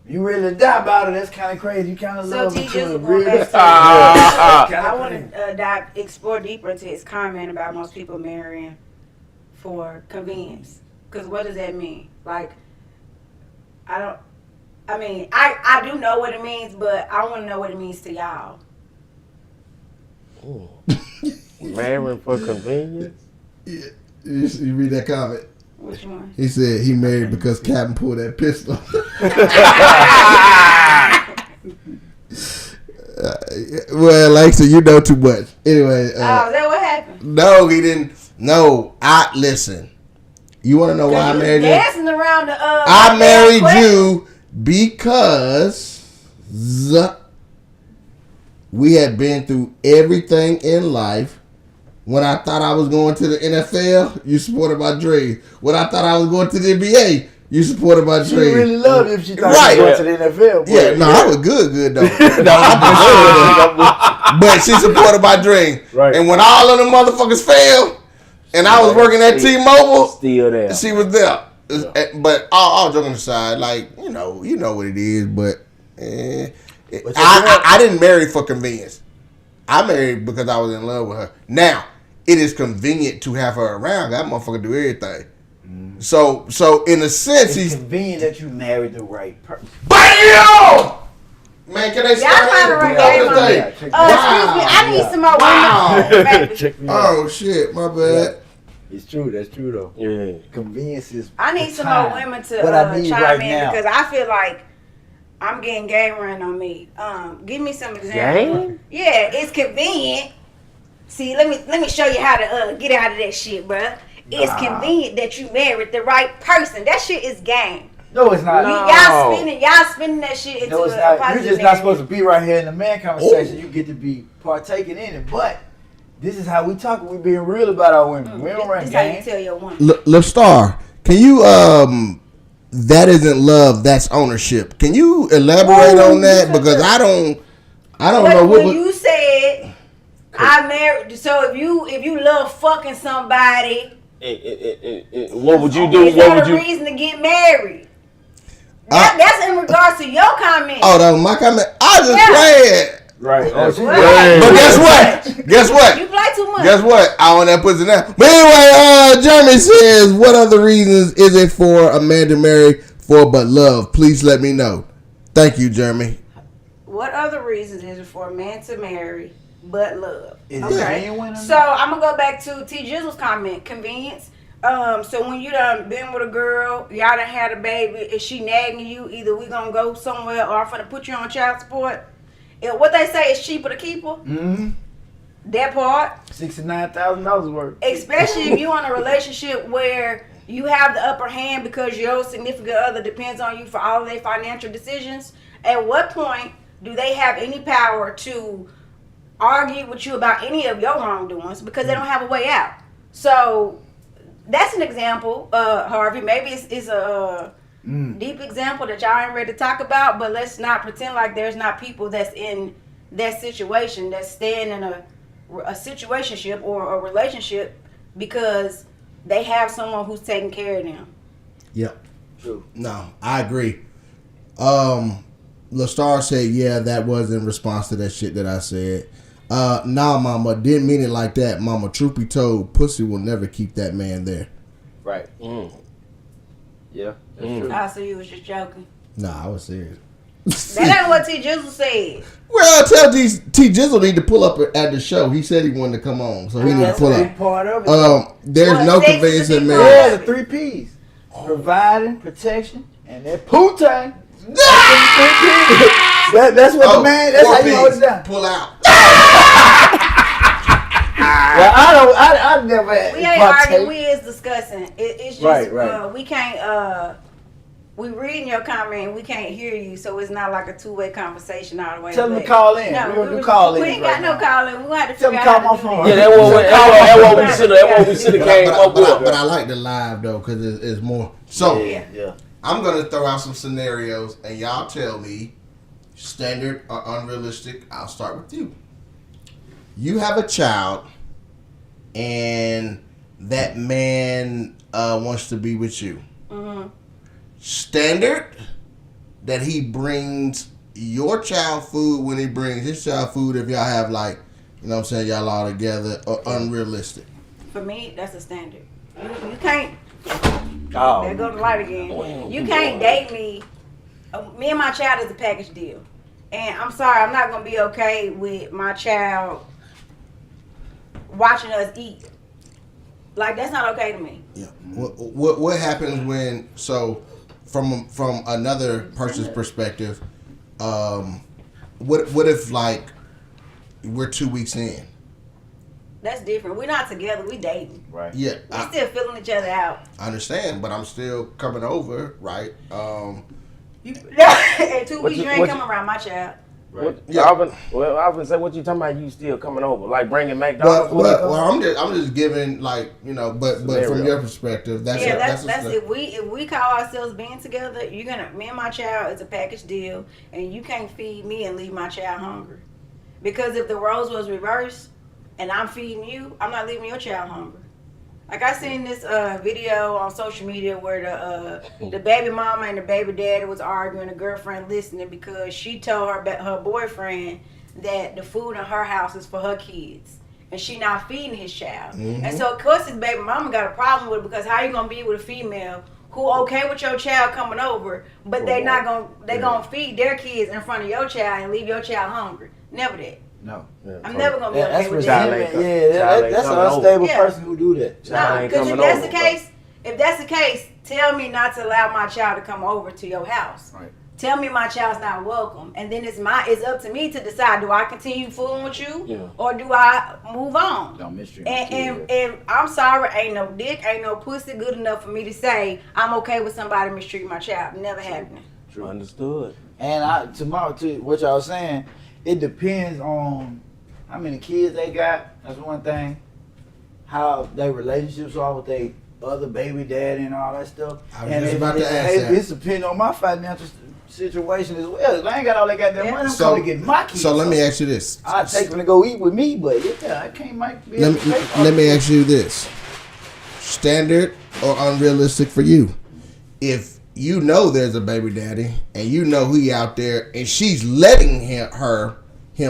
You really die about it. That's kind of crazy. You kind of So love T, it. just to going really. back to I want to explore deeper into his comment about most people marrying for convenience. Because what does that mean? Like, I do know what it means, but I want to know what it means to y'all. marrying for convenience. You read that comment? Which one? He said he married because Captain pulled that pistol. Well, like so, you know too much. Anyway, Is that what happened? no, he didn't. No, I listen. You want to know why I married you? Dancing around the I married you because we had been through everything in life. When I thought I was going to the NFL, you supported my dream. When I thought I was going to the NBA, you supported my She dream. really loved you if she thought Right. she went to the NFL. Boy. Yeah, no, I was good though. But she supported my dream. Right. And when all of them motherfuckers failed, and I was working at T-Mobile, Still there. she was there. But all joking aside, like, you know what it is, but But I didn't marry for convenience. I married because I was in love with her. Now, it is convenient to have her around. That motherfucker do everything. So in a sense, it's he's convenient that you married the right person. BAM! Man, can they Y'all trying to run game on me. Excuse me, I need some more women. Check me out. Oh shit, my bad. It's true. That's true though. Yeah. Convenience is. I need the some time. more women to What I need chime right in now. because I feel like I'm getting game run on me. Give me some examples. Game? Yeah, it's convenient. See, let me show you how to get out of that shit, bruh. It's convenient that you married the right person. That shit is game. No, it's not. No. Y'all spinning that shit into No, it's a not. positive You're just not narrative. supposed to be right here in the man conversation. You get to be partaking in it. But this is how we talk. We being real about our women. We don't run This how you game. tell your woman. LaStar, can you that isn't love, that's ownership. Can you elaborate on that? Because I don't know what When you said I married, so if you love fucking somebody, What would you do? it's What not would a you? reason to get married. That's in regards to your comment. Oh, that was my comment. I just Yeah. played. Right. Oh, she Right. But guess what? Guess what? You play too much. Guess what? I want that pussy now. But anyway, Jeremy says, what other reasons is it for a man to marry for but love? Please let me know. Thank you, Jeremy. What other reasons is it for a man to marry but love? Is it Okay. genuine or So not? I'm gonna go back to T Jizzle's comment, convenience. So when you done been with a girl, y'all done had a baby, is she nagging you? Either we gonna go somewhere or I'm finna put you on child support. And what they say is cheaper to keep her. Mm-hmm. That part. $69,000 worth. Especially if you in a relationship where you have the upper hand because your significant other depends on you for all of their financial decisions. At what point do they have any power to argue with you about any of your wrongdoings because they don't have a way out? So that's an example, Harvey. Maybe it's a deep example that y'all ain't ready to talk about, but let's not pretend like there's not people that's in that situation, that's staying in a situationship or a relationship because they have someone who's taking care of them. Yep. True. No, I agree. LaStar said, yeah, that was in response to that shit that I said. Nah, mama, didn't mean it like that. Mama, truth be told, pussy will never keep that man there. Right. Yeah, that's true. I see you was just joking. Nah, I was serious. That ain't what T Jizzle said. Well, tell T Jizzle need to pull up at the show. He said he wanted to come on, so he need to That's pull a big up. part of it. There's Well, no sex convenience is a in big marriage. Yeah, the 3 P's. Providing, protection, and that poo-tang. That's what the man, that's how you hold it down. Pull out. Well, I never had We ain't arguing. We is discussing. It's just Right. We can't. We reading your comment and we can't hear you, so it's not like a two-way conversation all the way. Tell them to But- call in. No, we gonna do call in. We ain't got no calling. We gonna have to Tell figure them out call how my to do phone. this. Yeah, that's what we should have came up with. But I like the live though, because it's more. So Yeah. I'm gonna throw out some scenarios, and y'all tell me standard or unrealistic. I'll start with you. You have a child, and that man wants to be with you. Mm-hmm. Standard that he brings your child food when he brings his child food. If y'all have like, you know what I'm saying, y'all all together, or unrealistic. For me, that's a standard. You can't. Oh. There go the light again. You can't date me. Me and my child is a package deal, and I'm sorry, I'm not gonna be okay with my child watching us eat. Like that's not okay to me. Yeah. What happens when from another person's perspective, what if like we're 2 weeks in? That's different. We're not together. We dating. Right. Yeah, We still feeling each other out. I understand, but I'm still coming over, right? In 2 weeks, you ain't coming around my child. Yeah. Alvin say, what you talking about? You still coming over? Like bringing McDonald's? Well, I'm just giving like, you know, but from Scenario. your perspective, that's That's if we call ourselves being together, me and my child is a package deal, and you can't feed me and leave my child hungry. Because if the roles was reversed, and I'm feeding you, I'm not leaving your child hungry. Like I seen this video on social media where the baby mama and the baby daddy was arguing. The girlfriend listening because she told her boyfriend that the food in her house is for her kids and she not feeding his child. And so of course his baby mama got a problem with it because how you gonna be with a female who okay with your child coming over, but they gonna feed their kids in front of your child and leave your child hungry? Never that. No. I'm never gonna be okay with Child that. ain't That's an coming unstable over. person who do that. Child No, ain't because coming if that's the case, tell me not to allow my child to come over to your house. Right. Tell me my child's not welcome, and then it's up to me to decide: do I continue fooling with you, or do I move on? Don't mistreat And I'm sorry, ain't no dick, ain't no pussy good enough for me to say I'm okay with somebody mistreating my child. Never happening. True. Understood. And to what y'all was saying, it depends on how many kids they got. That's one thing. How their relationships are with their other baby daddy and all that stuff. I was just about to ask that. It's depending on my financial situation as well. If I ain't got all that goddamn money, I'm So- coming to get my kids. So let me ask you this. I take them to go eat with me, but yeah, I can't make. Let me ask you this: standard or unrealistic for you? If you know there's a baby daddy and you know he out there and she's letting him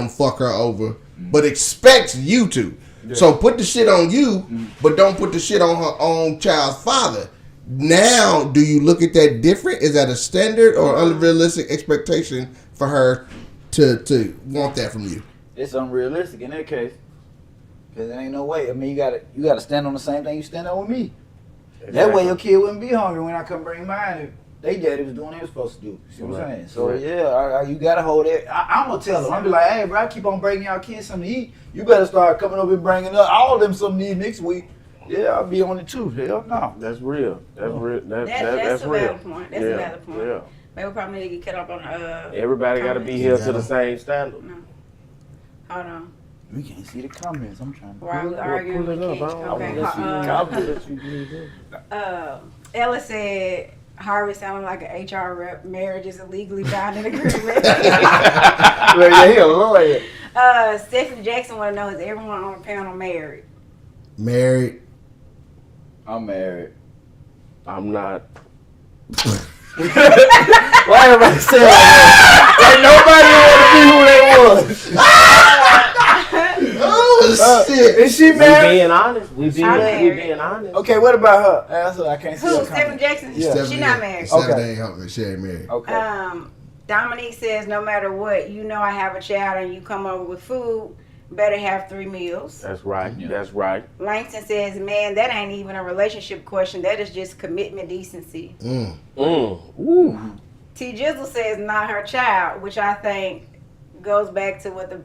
fuck her over, but expects you to. So put the shit on you, but don't put the shit on her own child's father. Now, do you look at that different? Is that a standard or unrealistic expectation for her to want that from you? It's unrealistic in that case, cause there ain't no way. I mean, you gotta stand on the same thing you stand on with me. Exactly. That way your kid wouldn't be hungry when I come bring mine. If they daddy was doing what they was supposed to do. See what I'm saying? So yeah, you gotta hold it. I'm gonna tell them. I'm be like, hey, bro, I keep on bringing y'all kids something to eat. You better start coming over and bringing up all of them something to eat next week. Yeah, I'll be on it too. Hell no. That's real. That's real. That's a real. valid point. That's a valid point. Yeah. Maybe we probably need to get cut up on Everybody got to be held to the same standard. No. Hold on. We can't see the comments. I'm trying to Why we arguing? Pull it We up. can't. I Okay. want to see Ella said Harvey sounded like an HR rep. Marriage is a legally binding agreement. yeah, he a lawyer. Stephanie Jackson want to know, is everyone on the panel married? Married. I'm married. I'm not. Why everybody say that? Like nobody want to be who they was. Oh shit! Is she We married? being honest. We being honest. Okay, what about her? Answer. I can't see Who? her Stephanie comment. Jackson? Yeah. She not married. Stephanie ain't helping. She ain't married. Okay. Dominique says, no matter what, you know I have a child and you come over with food, better have 3 meals. That's right. Yeah. That's right. Langston says, man, that ain't even a relationship question. That is just commitment decency. Woo. T. Jizzle says, not her child, which I think goes back to what the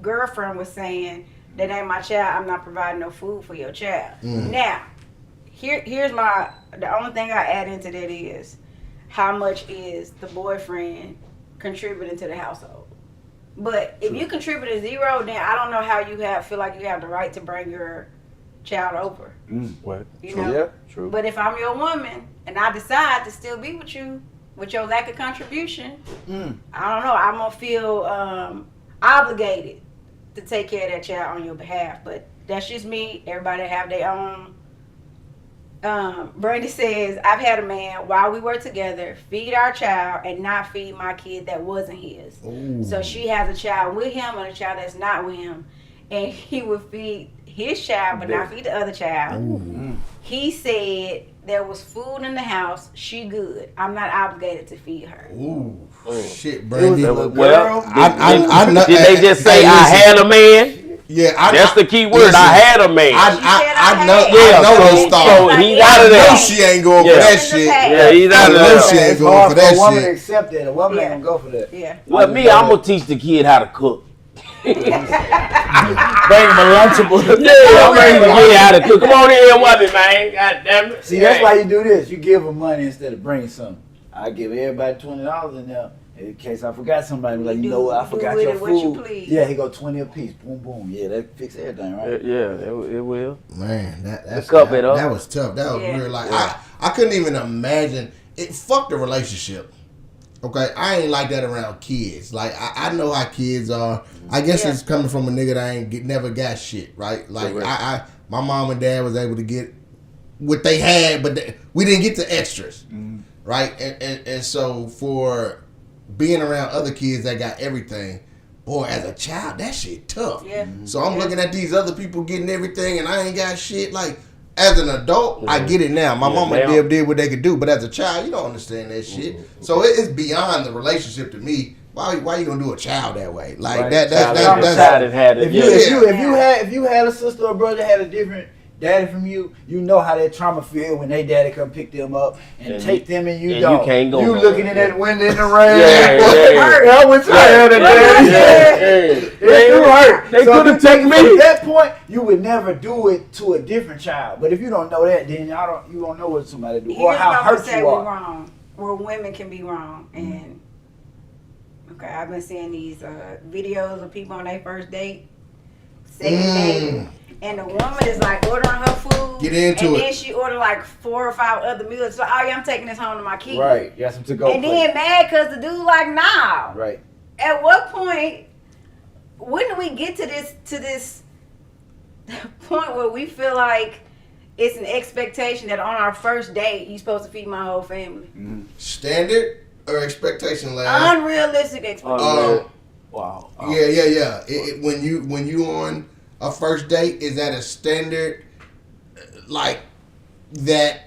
girlfriend was saying. That ain't my child. I'm not providing no food for your child. Now, here's the only thing I add into that is, how much is the boyfriend contributing to the household? But if you contribute 0, then I don't know how you feel like you have the right to bring your child over. What? You know? Yeah. True. But if I'm your woman and I decide to still be with you with your lack of contribution, I don't know. I'm gonna feel obligated to take care of that child on your behalf. But that's just me. Everybody have their own. Brandy says, I've had a man while we were together feed our child and not feed my kid that wasn't his. Ooh. So she has a child with him and a child that's not with him. And he would feed his child but not feed the other child. He said there was food in the house. She good. I'm not obligated to feed her. Ooh, shit, It Brandy. was a Well, girl. I know. Did they just say hey, I listen. had a man? Yeah, That's the key word. listen, I had a man. I know. Yeah, I know so- those so thoughts. he's out of there. I know she ain't going Yeah. for that In the shit. past. Yeah, he's I out of know there. she ain't It's going hard for for a that woman to shit. accept that. A woman Yeah. ain't gonna go for that. Yeah. Well, me, I'm gonna teach the kid how to cook. Bring him a Lunchable. Yeah, I'm ready to get how to cook. Come on in here with me, man. God damn it. See, that's why you do this. You give them money instead of bringing something. I give everybody $20 in there. In case I forgot somebody, like, you know what, I Do forgot with your it what you food. please. Yeah, he go 20 a piece. Boom, boom. Yeah, that fix everything, right? Yeah, it will. Man, that's cup it up. that was tough. That was Yeah. real. Like I couldn't even imagine it. Fuck the relationship. Okay, I ain't like that around kids. Like I know how kids are. I guess Yeah. it's coming from a nigga that never got shit right. Like Correct. my mom and dad was able to get what they had, but we didn't get the extras, right? And so for being around other kids that got everything, boy, as a child, that shit tough. Yeah. So I'm looking at these other people getting everything, and I ain't got shit. Like, as an adult, I get it now. My mama did what they could do, but as a child, you don't understand that shit. So it's beyond the relationship to me. Why you gonna do a child that way? Like Right. that's If you had a sister or brother that had a different daddy from you, you know how that trauma feel when they daddy come pick them up and take them and you don't. You can't go. You nowhere. looking in that window in the rain. Yeah. I was tired of that. It hurt. They So could have if you taken take it me. From that point, you would never do it to a different child. But if you don't know that, then you don't know what somebody do or Here's how what I'm gonna hurt say you we're are. wrong. Where women can be wrong. And okay, I've been seeing these videos of people on their first date, second date, and the woman is like ordering her food. Get into and it. then she ordered like 4 or 5 other meals. So, oh yeah, I'm taking this home to my kids. Right. You got some to go. And then mad because the dude like, nah. Right. At what point, when do we get to this point where we feel like it's an expectation that on our first date you're supposed to feed my whole family? standard or expectation, lad. Unrealistic expectation. Wow. Yeah. When you on a first date, is that a standard like that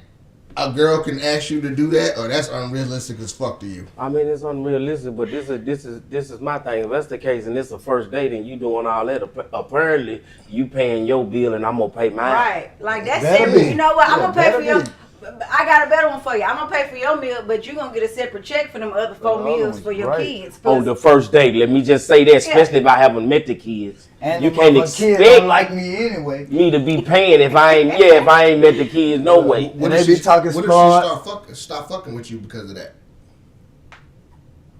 a girl can ask you to do that, or that's unrealistic as fuck to you? I mean, it's unrealistic, but this is my thing. If that's the case, and it's a first date, and you doing all that, apparently you paying your bill, and I'm gonna pay mine. Right. Like that's Better separate. be. You know what? I'm Yeah, gonna pay for better your. be. I got a better one for you. I'm gonna pay for your meal, but you're gonna get a separate check for them other 4 other meals ones, for your right. kids. On the first date, let me just say that, especially if I haven't met the kids, And you the can't kids expect don't like me anyway. me to be paying if I ain't met the kids. No way. What they if be she, talking what smart. if she stop fucking with you because of that?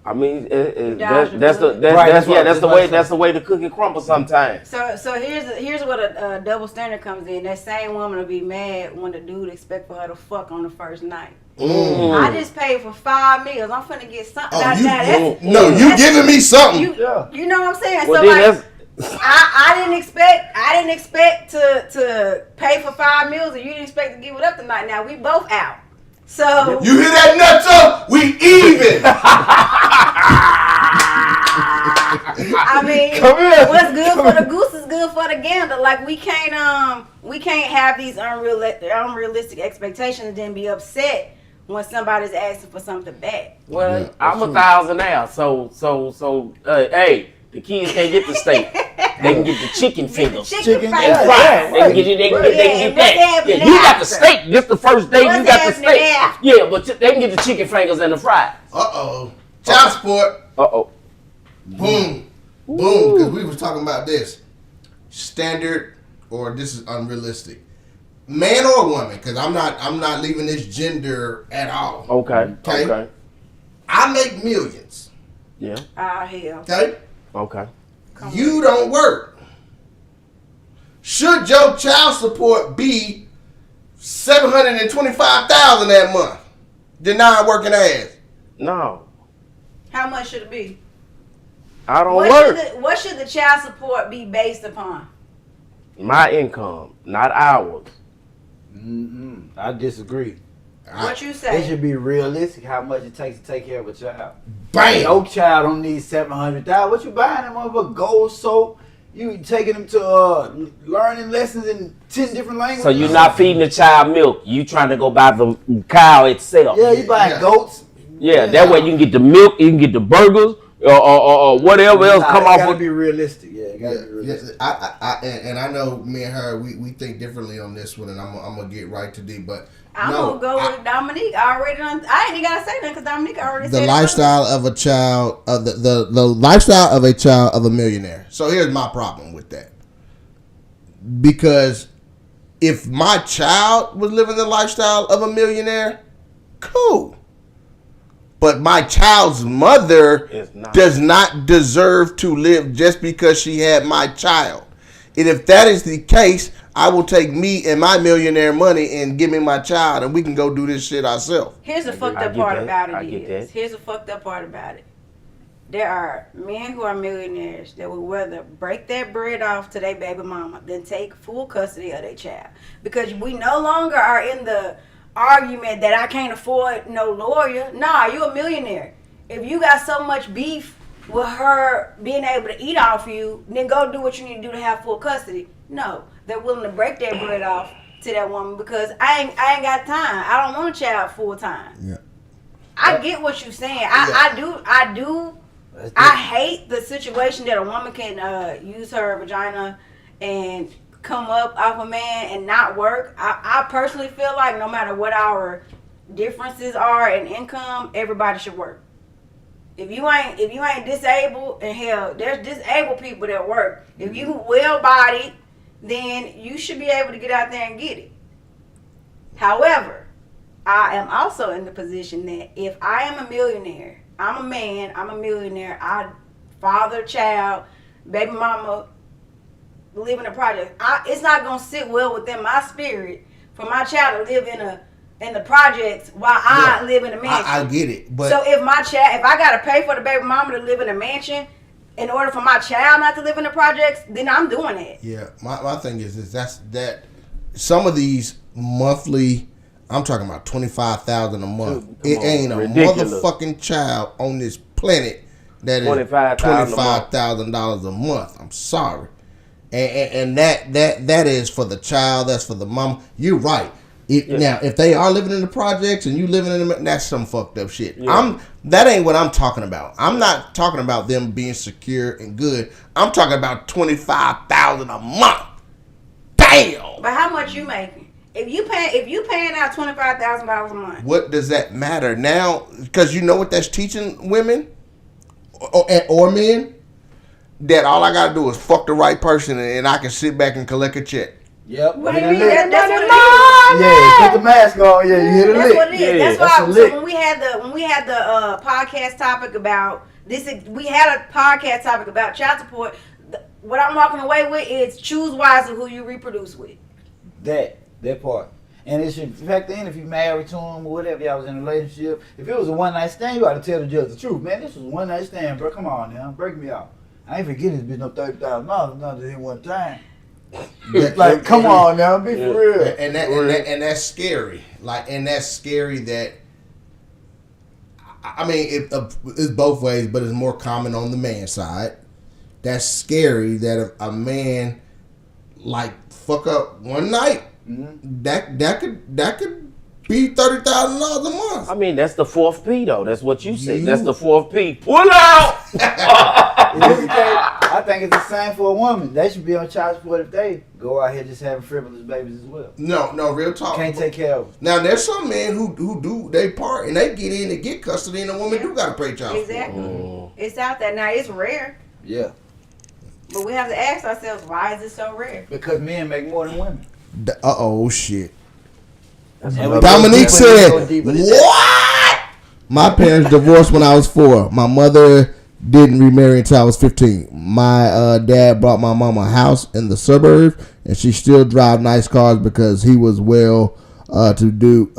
I mean, Dodge the that's bullet. the way the cookie crumbles sometimes. So here's what a double standard comes in. That same woman will be mad when the dude expect for her to fuck on the first night. I just paid for 5 meals. I'm finna get something. You giving me something? You know what I'm saying? Well, so then like, I didn't expect to pay for 5 meals, and you didn't expect to give it up tonight. Now we both out. So You hear that nuts up? We even. I mean, Come here. what's good for the goose is good for the gander. Like we can't have these unrealistic expectations and then be upset when somebody's asking for something back. Well, I'm a thousandaire, so hey, the kids can't get the steak. They can get the chicken fingers. Chicken Chicken, fingers. yeah, Right. They can get that. Yeah, you got the steak. This the first day you got the steak. Yeah, but they can get the chicken fingers and the fries. Child support. Mm. Boom. Because we was talking about this. Standard or this is unrealistic. Man or woman, because I'm not leaving this gender at all. Okay. I make millions. Yeah. Ah, hell. Okay? Okay. You don't work. Should your child support be $725,000 that month? Deny working ass. No, How much should it be? I don't work. What should the child support be based upon? My income, not ours. I disagree. What you It say? should be realistic how much it takes to take care of a child. Bam. No child don't need $700,000. What you buying them of a gold soap? You taking them to learning lessons in 10 different languages? So you're not feeding the child milk. You trying to go buy the cow itself. Yeah, you buying goats. Yeah, that way you can get the milk, you can get the burgers, or whatever else come off It gotta with. be realistic. Yeah, it gotta be realistic. I know me and her, we think differently on this one, and I'm gonna get right to D. But I'm gonna go with Dominique. I ain't even gotta say nothing because Dominique already said the it. lifestyle of a child, the lifestyle of a child of a millionaire. So here's my problem with that. Because if my child was living the lifestyle of a millionaire, cool. But my child's mother does not deserve to live just because she had my child. And if that is the case, I will take me and my millionaire money and give me my child, and we can go do this shit ourselves. Here's the fucked up part about it. Here's the fucked up part about it. There are men who are millionaires that would rather break that bread off to their baby mama than take full custody of their child. Because we no longer are in the argument that I can't afford no lawyer. Nah, you a millionaire. If you got so much beef with her being able to eat off you, then go do what you need to do to have full custody. No, they're willing to break that bread off to that woman because I ain't got time. I don't want a child full time. Yeah. I get what you're saying. I do. I hate the situation that a woman can use her vagina and come up off a man and not work. I personally feel like no matter what our differences are in income, everybody should work. If you ain't disabled, and hell, there's disabled people that work. If you well bodied, then you should be able to get out there and get it. However, I am also in the position that if I am a millionaire, I'm a man, I'm a millionaire, I father, child, baby mama, live in a project. It's not gonna sit well within my spirit for my child to live in the projects while I live in a mansion. I get it, but so if I gotta pay for the baby mama to live in a mansion in order for my child not to live in the projects, then I'm doing it. Yeah, my thing is that some of these monthly, I'm talking about $25,000 a month. It ain't a motherfucking child on this planet that is $25,000 a month. I'm sorry, and that is for the child. That's for the mom. You're right. Now, if they are living in the projects and you living in them, that's some fucked up shit. Yeah. That ain't what I'm talking about. I'm not talking about them being secure and good. I'm talking about $25,000 a month. Damn. But how much you making? If you paying out $25,000 a month, what does that matter now? Because you know what that's teaching women or men, that all I gotta do is fuck the right person and I can sit back and collect a check. Yep. What do you mean? That's what it is. Yeah, put the mask on. Yeah, you hit a lick. That's what it is. Yeah, that's why. So when we had the podcast topic about this, we had a podcast topic about child support. What I'm walking away with is choose wisely who you reproduce with. That part. And it should factor in if you married to him or whatever, y'all was in a relationship. If it was a one night stand, you ought to tell the judge the truth. Man, this was a one night stand, bro. Come on now, break me out. I ain't forgetting this bitch no $30,000 not at one time. Like, come on now, be for real. And that's scary. And that's scary that, I mean, it's both ways, but it's more common on the man side. That's scary that a man fuck up one night. Mm-hmm. That could be $30,000 a month. I mean, that's the fourth P though. That's what you said. That's the fourth P. Pull out. I think it's the same for a woman. They should be on child support if they go out here just having frivolous babies as well. No, real talk. Can't take care of them. Now there's some men who do they part and they get in and get custody, and the woman do gotta pay child support. Exactly. It's out there now. It's rare. Yeah. But we have to ask ourselves, why is it so rare? Because men make more than women. Shit. Dominique said, "What? My parents divorced when I was 4. My mother didn't remarry until I was 15. My dad bought my mom a house in the suburbs, and she still drive nice cars because he was well to do.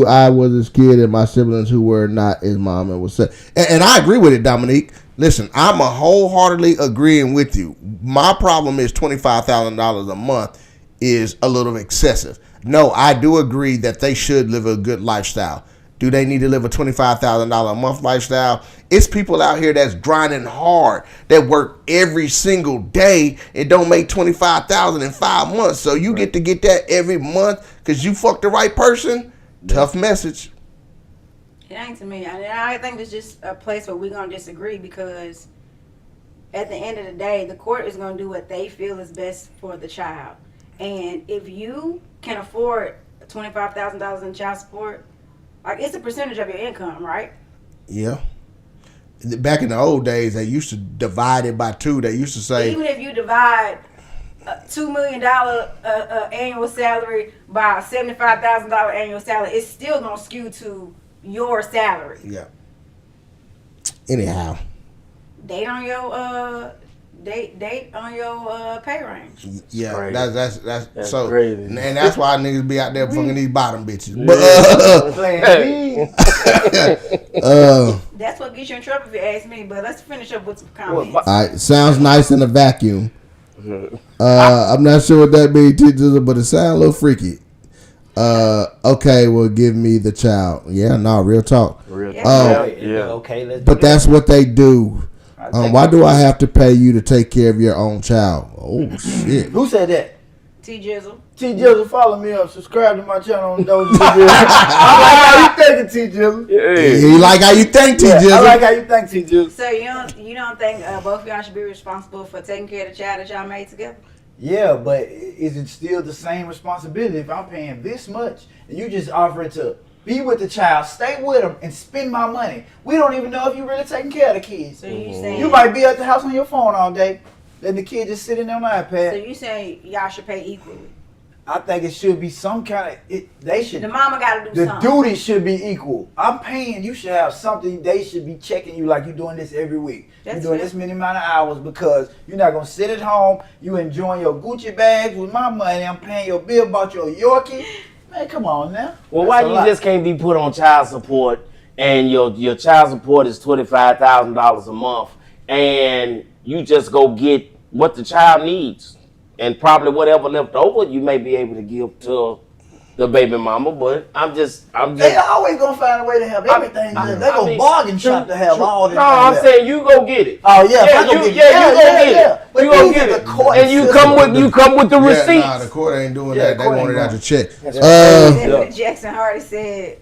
I was his kid, and my siblings who were not his mom and was sad. And I agree with it, Dominique. Listen, I'm wholeheartedly agreeing with you. My problem is $25,000 a month is a little excessive. No, I do agree that they should live a good lifestyle. Do they need to live a $25,000 a month lifestyle? It's people out here that's grinding hard, that work every single day and don't make $25,000 in 5 months. So you get to get that every month because you fucked the right person. Yeah. Tough message. It ain't to me. I think it's just a place where we're gonna disagree because at the end of the day, the court is gonna do what they feel is best for the child. And if you can afford $25,000 in child support, it's a percentage of your income, right? Yeah. Back in the old days, they used to divide it by 2. They used to say, even if you divide a $2 million annual salary by a $75,000 annual salary, it's still gonna skew to your salary. Yeah. Anyhow, date on your date on your pay range. Yeah, crazy. that's so crazy. and that's why niggas be out there fucking these bottom bitches. But Playing That's what gets you in trouble if you ask me. But let's finish up with some comments. all right, sounds nice in a vacuum. I'm not sure what that means, but it sounds a little freaky. Okay, well, give me the child. Yeah, no, real talk. Real Yeah. Okay, let's. But that's what they do. Why do I have to pay you to take care of your own child? Oh shit! Who said that? T Jizzle. T Jizzle, follow me up. Subscribe to my channel on those videos. I like how you thinking, T Jizzle. You like how you think, T. Yeah, I Jizzle? like how you think, T Jizzle. So you don't think both of y'all should be responsible for taking care of the child that y'all made together? Yeah, but is it still the same responsibility if I'm paying this much and you just offering to be with the child, stay with them, and spend my money? We don't even know if you're really taking care of the kids. So you saying You might be at the house on your phone all day, letting the kid just sit in on the iPad. So you saying y'all should pay equally? I think it should be some kind of they should. The mama got to do The something. duty should be equal. I'm paying. You should have something. They should be checking you like you're doing this every week. That's You're doing fair. this many amount of hours because you're not gonna sit at home. You enjoying your Gucci bags with my money. I'm paying your bill. Bought your Yorkie. Man, come on now. Well, That's why a you lot. just can't be put on child support and your child support is $25,000 a month and you just go get what the child needs and probably whatever left over you may be able to give to the baby mama, but I'm just They always gonna find a way to have everything. They gonna bargain shop to have all this. No, I'm saying you go get it. Oh yeah, if I go you get- go get it. But You go these get are it, the court and you system. come with the receipts. Yeah, nah, the court ain't doing Yeah, that. They court want ain't it out going. your check. Stephanie Jackson Hardy said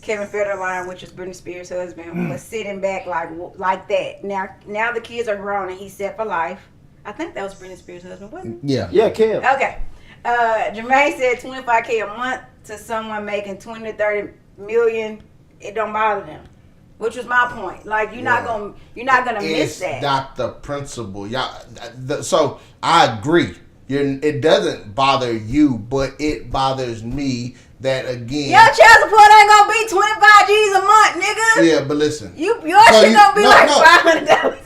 Kevin Federline, which is Britney Spears' husband, was sitting back like that. Now the kids are grown and he's set for life. I think that was Britney Spears' husband, wasn't Yeah. Yeah, Kev. it? Okay. Jermaine said $25K a month to someone making 20 to 30 million. It don't bother them, which was my point. Like you're not gonna miss It's that. not the principle. So I agree. It doesn't bother you, but it bothers me that again. Your child support ain't gonna be 25 G's a month, nigga. Yeah, but listen. Your shit gonna be like $500.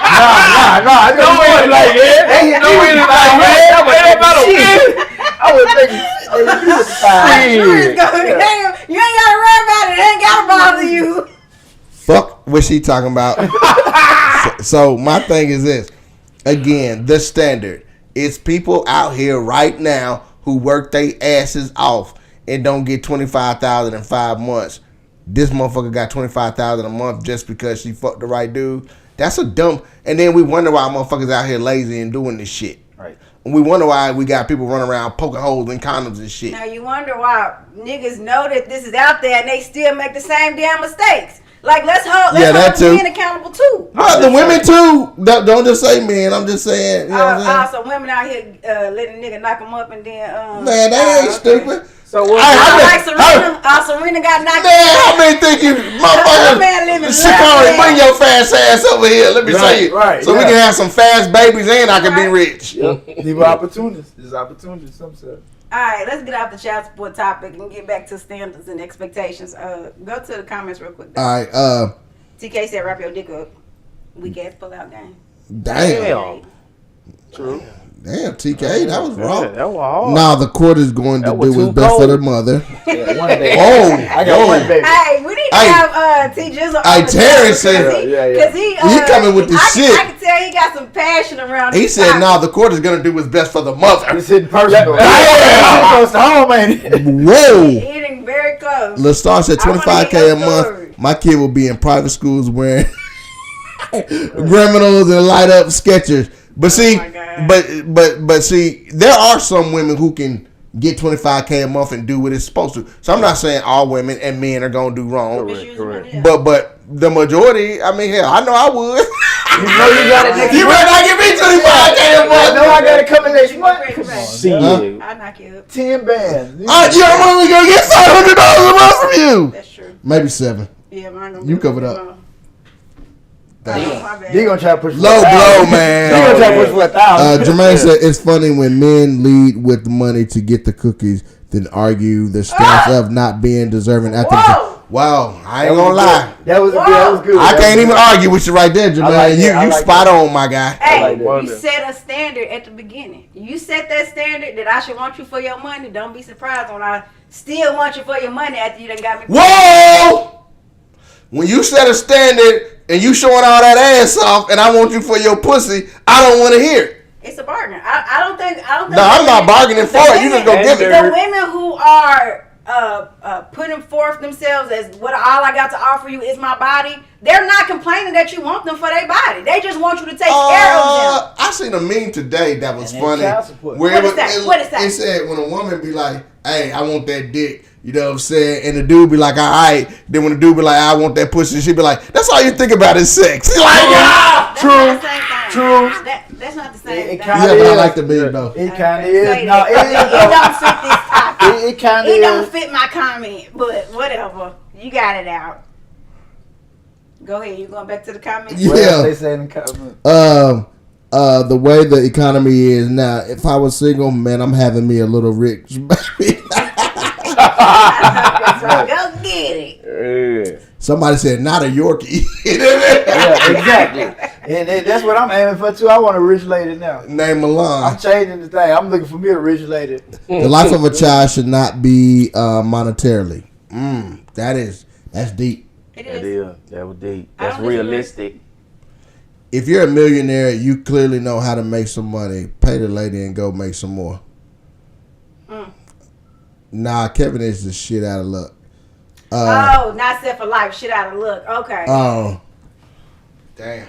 I don't even like that. Ain't no way to like that. I was thinking, You ain't gotta worry about it. It ain't gotta bother you. Fuck what she talking about. so my thing is this. Again, the standard. It's people out here right now who work their asses off and don't get $25,000 in 5 months. This motherfucker got $25,000 a month just because she fucked the right dude. That's a dumb. And then we wonder why motherfuckers out here lazy and doing this shit. Right. And we wonder why we got people running around poking holes in condoms and shit. Now you wonder why niggas know that this is out there and they still make the same damn mistakes. Like let's hold that the too. men accountable too. Well, the women too. Don't just say men. I'm just saying. You know what I'm saying? So women out here letting a nigga knock them up and then Man, they ain't stupid. So what? Like Serena. Serena got knocked Man, how up. many think you, Man motherfucker? living Shikari, life, bring your fast ass over here. Let me Right, say it. right, So we yeah. can have some fast babies and I can be Right. rich. People opportunists. There's opportunities. Some say. All right, let's get off the child support topic and get back to standards and expectations. Go to the comments real quick. All right. TK said, "Wrap your dick up." Weak ass pull out game. Damn. True. Damn, TK, that was wrong. Yeah, that was hard. Now the court is going to That was do what's too best for cold. the mother. Yeah, one baby. Oh, I got one baby. Hey, we need to Hey. have T Jizzle. Hey, on the Terrence show said- because he He coming with the shit. I can tell he got some passion around. He this said, topic. "Now the court is going to do what's best for the mother." It's hitting personal. Yeah. Close to home, ain't it? Whoa. Hitting very close. LaStar said I wanna $25K hear a your month. story. My kid will be in private schools wearing criminals and light up Skechers. But see, my God. but see, there are some women who can get $25K a month and do what it's supposed to. So I'm not saying all women and men are gonna do wrong, Correct. but the majority, I mean, hell, I know I would. You know you got it next You month. better not give me $25K a I month. know I got it coming next month. Come on. See, I knock you up. 10 bands. You know, I'm only gonna get $500 a month from you. That's true. Maybe 7. Yeah, mine gonna You be covered a up. little Damn. more. My bad. They gonna try to push for Low 1,000. blow, man. They gonna try to push for 1,000. Jermaine said it's funny when men lead with the money to get the cookies, then argue the stance of not being deserving after. Whoa! Wow, I ain't gonna lie. That was good. I can't even argue with you right there, Jamal. like that. I You like spot that. on, my guy. Hey, like you that. set a standard at the beginning. You set that standard that I should want you for your money. Don't be surprised when I still want you for your money after you done got me. Whoa! When you set a standard and you showing all that ass off, and I want you for your pussy, I don't want to hear it. It's a bargain. I don't think. No, I'm not bargaining for it. You just go give it. The women who are putting forth themselves as what all I got to offer you is my body. They're not complaining that you want them for their body. They just want you to take care of them. I seen a meme today that was And funny. child support. Where What it, is that? was- What is that? It said when a woman be like, "Hey, I want that dick," you know what I'm saying, and the dude be like, "All right." Then when the dude be like, "I want that pussy," she be like, "That's all you think about is sex." Like, ah! That's not the same thing. True. That's not the same It thing. kinda Yeah, but I is. like the meme though. It kind of Say is. No, that. It don't fit this topic. It kind of It don't is. fit my comment, but whatever. You got it out. Go ahead. You going back to the comments? Yeah. What else they say in the comments? The way the economy is now, if I was single, man, I'm having me a little rich baby. That's right. Go get it. Yeah. Somebody said not a Yorkie. Yeah, exactly. And that's what I'm aiming for too. I want a rich lady now. Name Milan. I'm changing the thing. I'm looking for me a rich lady. The life of a child should not be monetarily. That's deep. It That is. is. That was deep. I That's don't disagree. realistic. If you're a millionaire, you clearly know how to make some money. Pay the lady and go make some more. Nah, Kevin is the shit out of luck. Oh, not set for life. Shit out of luck. Okay. Oh, damn.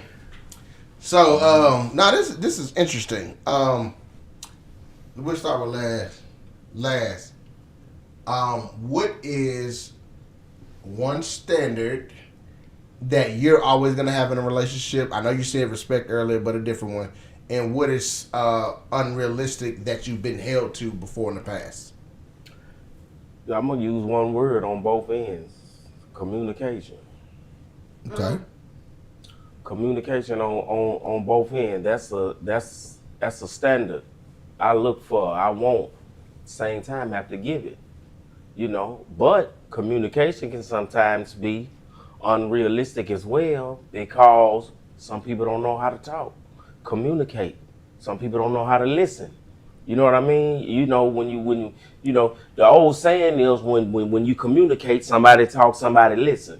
So, now this is interesting. We'll start with last. What is one standard that you're always gonna have in a relationship? I know you said respect earlier, but a different one. And what is unrealistic that you've been held to before in the past? I'm gonna use one word on both ends: communication. Okay. Communication on both ends. That's a standard I look for. I want. Same time, have to give it. You know, but communication can sometimes be unrealistic as well because some people don't know how to talk, communicate. Some people don't know how to listen. You know what I mean? You know, when you know, the old saying is when you communicate, somebody talk, somebody listen.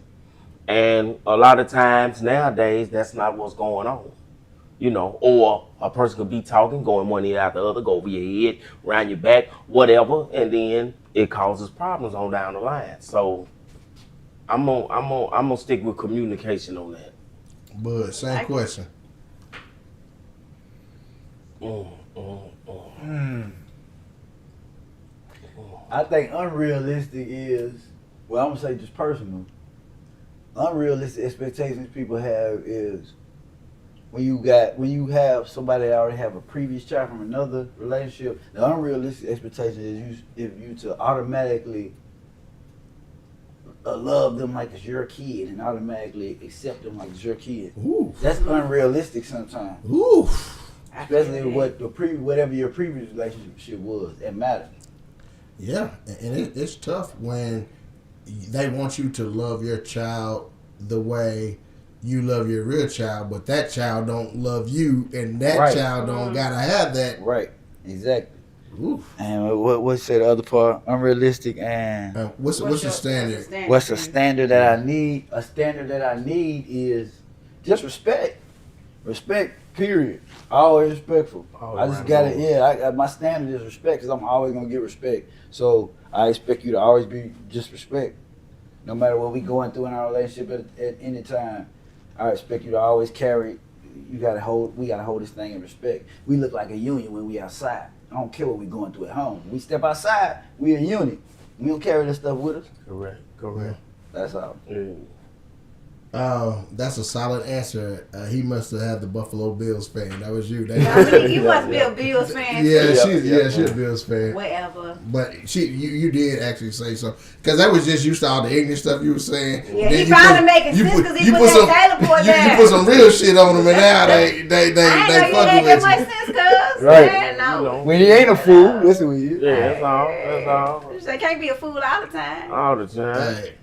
And a lot of times nowadays, that's not what's going on. You know, or a person could be talking, going one ear out the other, go over your head, around your back, whatever, and then it causes problems on down the line. So I'm gonna stick with communication on that. But same question. I think unrealistic is, well, I'm gonna say just personal. Unrealistic expectations people have is when you have somebody that already have a previous child from another relationship. The unrealistic expectation is you to automatically love them like it's your kid and automatically accept them like it's your kid. Ooh. That's unrealistic sometimes. Ooh. Especially whatever your previous relationship was, it matters. Yeah, and it's tough when they want you to love your child the way you love your real child, but that child don't love you, and that Right. child don't gotta have that. Right. Exactly. Oof. And what's the other part? Unrealistic and What's the standard? what's a standard that I need? A standard that I need is just respect. Respect. Period. Always respectful. I just got to, yeah, my standard is respect because I'm always going to get respect. So I expect you to always be just respect. No matter what we going through in our relationship at any time, I expect you to always carry, we got to hold this thing in respect. We look like a union when we outside. I don't care what we going through at home. We step outside, we a unit. We don't carry this stuff with us. Correct. That's all. Yeah. That's a solid answer. He must have had the Buffalo Bills fan. That was you. You must be a Bills fan. Yeah, too. she's a Bills fan. Whatever. But you did actually say so because that was just used to all the ignorant stuff you were saying. Yeah, Then he you finally making sense because he put some that Taylor boy you down. put some real shit on them, and now they I ain't know you fucking ain't with that you. much sense, cuz. Right. Man, know. When he ain't a fool, that's who he is. Yeah, that's all. That's all. They can't be a fool all the time. All the time. Hey,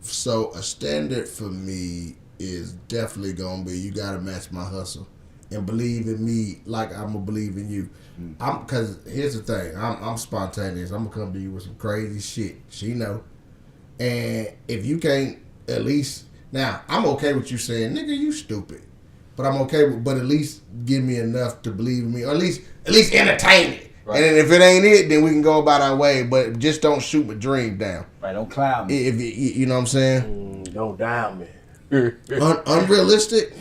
so a standard for me is definitely gonna be you gotta match my hustle and believe in me like I'm gonna believe in you. Cause here's the thing, I'm spontaneous. I'm gonna come to you with some crazy shit. She know. And if you can't at least now, I'm okay with you saying, nigga, you stupid. But I'm okay with but at least give me enough to believe in me. Or at least entertain it. Right. And then if it ain't it, then we can go about our way. But just don't shoot my dream down. Right, don't clown me. If you know what I'm saying? Don't down me. Unrealistic?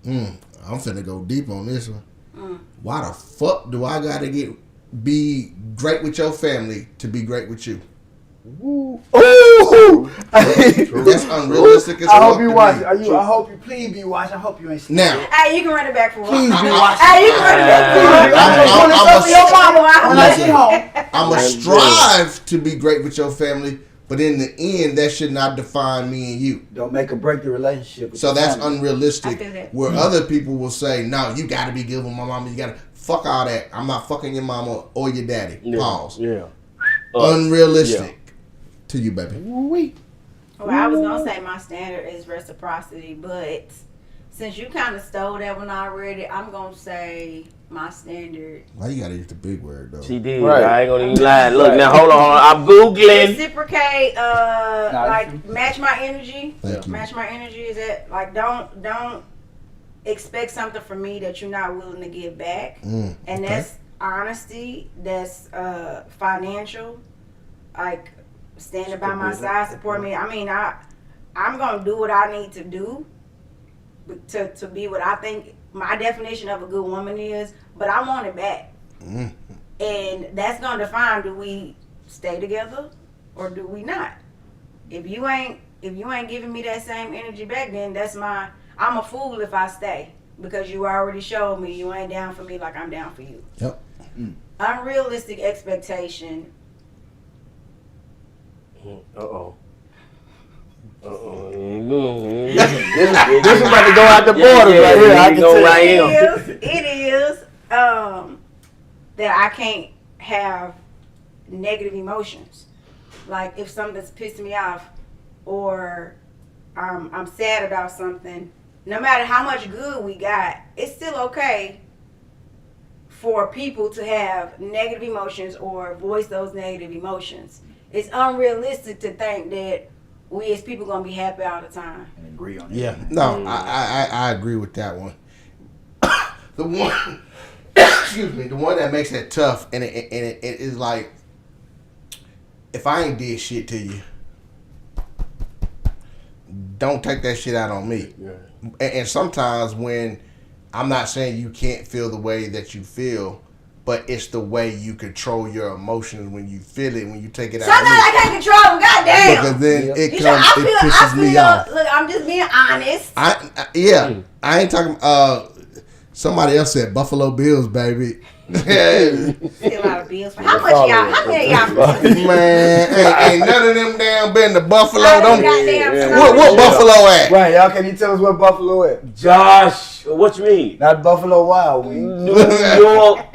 I'm finna go deep on this one. Why the fuck do I gotta be great with your family to be great with you? Ooh. That's unrealistic as I fuck hope you to watch. me. I hope you please be watching. I hope you ain't scared. Now, Hey, you can run it back for us. Please be watching. Hey, you can run it back for us. When I get home. I'm going to strive to be great with your family, but in the end, that should not define me and you. Don't make or break the relationship. So that's I unrealistic. feel that. Where other people will say, no, you got to be good with my mama. You got to fuck all that. I'm not fucking your mama or your daddy. Yeah. Pause. Yeah. Unrealistic to you, baby. Well, I was gonna say my standard is reciprocity, but since you kind of stole that one already, I'm gonna say my standard. Why you gotta use the big word though? She did. Right. I ain't gonna even lie. Look, now hold on. I'm Googling. Reciprocate, like match my energy. Thank you. Match my energy is that like don't expect something from me that you're not willing to give back, and okay. that's honesty. That's financial, like standing by my side, support me. I mean, I'm gonna do what I need to do to be what I think my definition of a good woman is, but I want it back. And that's gonna define, do we stay together or do we not? If you ain't giving me that same energy back, then I'm a fool if I stay, because you already showed me you ain't down for me like I'm down for you. Yep. Unrealistic expectation. This is about to go out the borders right here. I can tell. It is that I can't have negative emotions. Like if something's pissed me off or I'm sad about something, no matter how much good we got, it's still okay for people to have negative emotions or voice those negative emotions. It's unrealistic to think that we as people gonna be happy all the time. And agree on it. Yeah. No, I agree with that one. The one, excuse me, the one that makes it tough, and it is like, if I ain't did shit to you, don't take that shit out on me. Yeah. And sometimes when, I'm not saying you can't feel the way that you feel, but it's the way you control your emotions when you feel it, when you take it out. Sometimes I can't control them, goddamn. Because then it You comes, know, it pisses me off. Look, I'm just being honest. I ain't talking. Somebody else said Buffalo Bills, baby. Still out of bills. How much y'all? How many y'all? Man, ain't none of them damn been to Buffalo. Don't. Goddamn. What Buffalo at? Right, y'all, can you tell us what Buffalo is? Josh, what you mean? Not Buffalo Wild Wings. New York.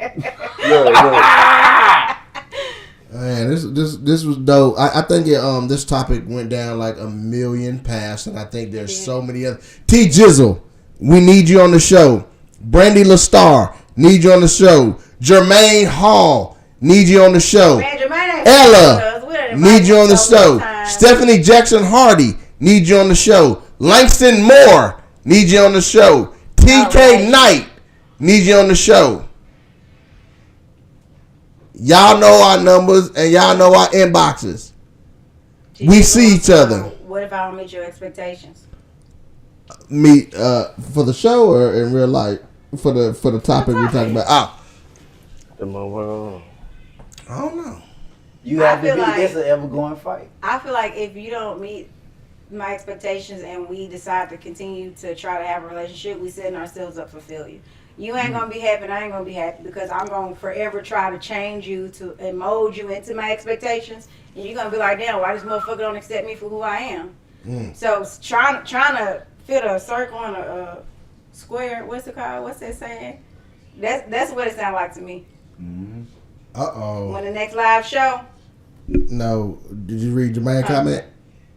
Man, this was dope. I think this topic went down like a million past, and I think there's so many other. T Jizzle, we need you on the show. Brandy LaStar, need you on the show. Jermaine Hall, need you on the show. Ella, need you on the show. Stephanie Jackson Hardy, need you on the show. Langston Moore, need you on the show. TK Knight, need you on the show. Y'all know our numbers and y'all know our inboxes. We see each other. What if I don't meet your expectations? Meet for the show or in real life for the topic we're talking about. I don't know. You have to feel be like- this an ever going fight. I feel like if you don't meet my expectations and we decide to continue to try to have a relationship, we setting ourselves up for failure. You ain't gonna be happy and I ain't gonna be happy because I'm gonna forever try to change you and mold you into my expectations, and you're gonna be like, damn, why this motherfucker don't accept me for who I am? So trying to fit a circle in a square, what's it called? What's that saying? That's what it sounds like to me. Uh-oh. When the next live show, No. Did you read Jermaine comment?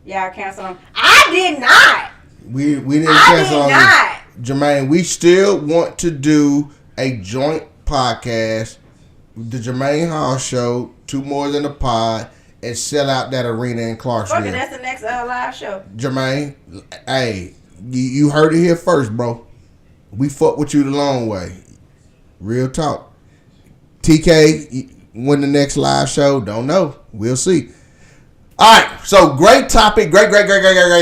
y'all cancel them. I did not. We didn't I cancel did on not. you. Jermaine, we still want to do a joint podcast, the Jermaine Hall Show, 2 More Than a Pod, and sell out that arena in Clarksville. Fuck it, that's the next live show. Jermaine, hey, you heard it here first, bro. We fuck with you the long way. Real talk. TK, when the next live show? Don't know. We'll see. All right, so great topic, great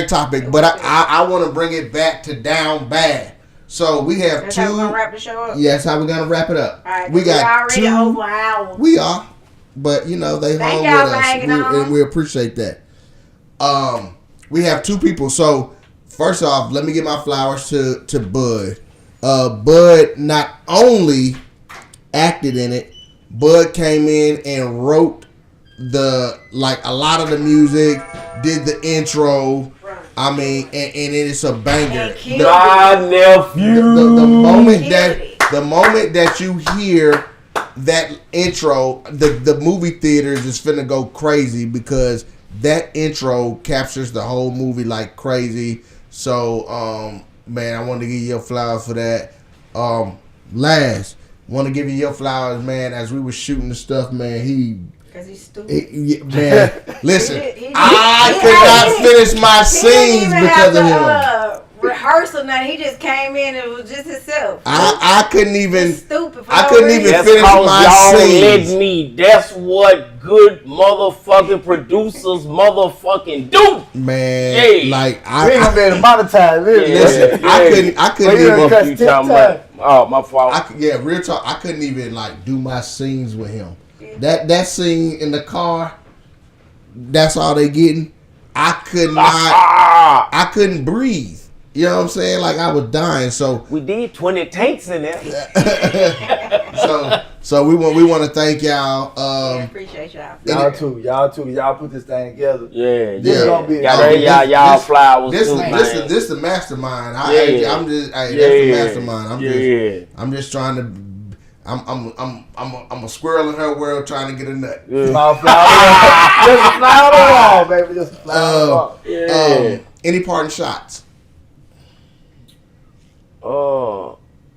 topic. But I want to bring it back to down bad. So we have That's two. how we're gonna wrap the show up. Yes, how we're gonna wrap it up. All right, we got already two. over an hour. We are, but you know they Thank hung y'all with for us, hanging on. and we appreciate that. We have 2 people. So first off, let me give my flowers to Bud. Bud not only acted in it, Bud came in and wrote a lot of the music, did the intro. I mean, and it's a banger. My nephew. The moment that you hear that intro, the movie theaters is finna go crazy because that intro captures the whole movie like crazy. So, man, I wanted to give you your flowers for that. Last, want to give you your flowers, man. As we were shooting the stuff, man, Because he's stupid. man, listen, He I could not finish my scenes because of him. Rehearse or nothing. He just came in and was just himself. I couldn't even. He's stupid. I couldn't even That's finish cause my y'all scenes. let me. That's what good motherfucking producers motherfucking do. Man, Yeah. like We ain't gonna be able to monetize this. Yeah. listen, I couldn't Well, you done even. cut You talking about? Oh, my fault. Real talk. I couldn't even like do my scenes with him. That scene in the car, that's all they getting. I could not. I couldn't breathe. You know what I'm saying? Like I was dying. So We did 20 takes in there. so we want to thank y'all. Yeah, appreciate y'all. Y'all put this thing together. Yeah, This yeah. gonna be- Y'all flowers This too, man. this the mastermind. Yeah. I'm just that's Yeah. the mastermind. Yeah. I'm just trying to. I'm a squirrel in her world trying to get a nut. Small flower. Just a fly on the wall, baby. Just a fly on the wall. Yeah. Any parting shots?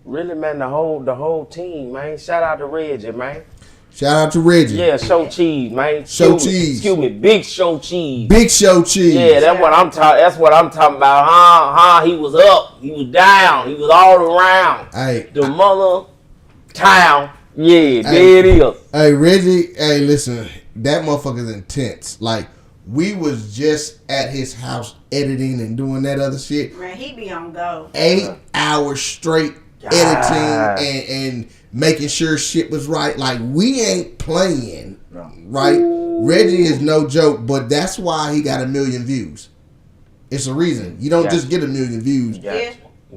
Really, man, the whole team, man. Shout out to Reggie, man. Shout out to Reggie. Yeah, Show Cheese, man. Excuse me, Big Show Cheese. Big Show Cheese. Yeah, that's what I'm talking. That's what I'm talking about. He was up, he was down, he was all around. Hey, The mother town. Yeah, there Hey. it is. Hey, Reggie. Hey, listen, that motherfucker's intense. Like we was just at his house editing and doing that other shit. Man, he be on go. 8 hours straight editing and making sure shit was right. Like we ain't playing, right? Reggie is no joke, but that's why he got 1 million views. It's a reason. You don't just get 1 million views.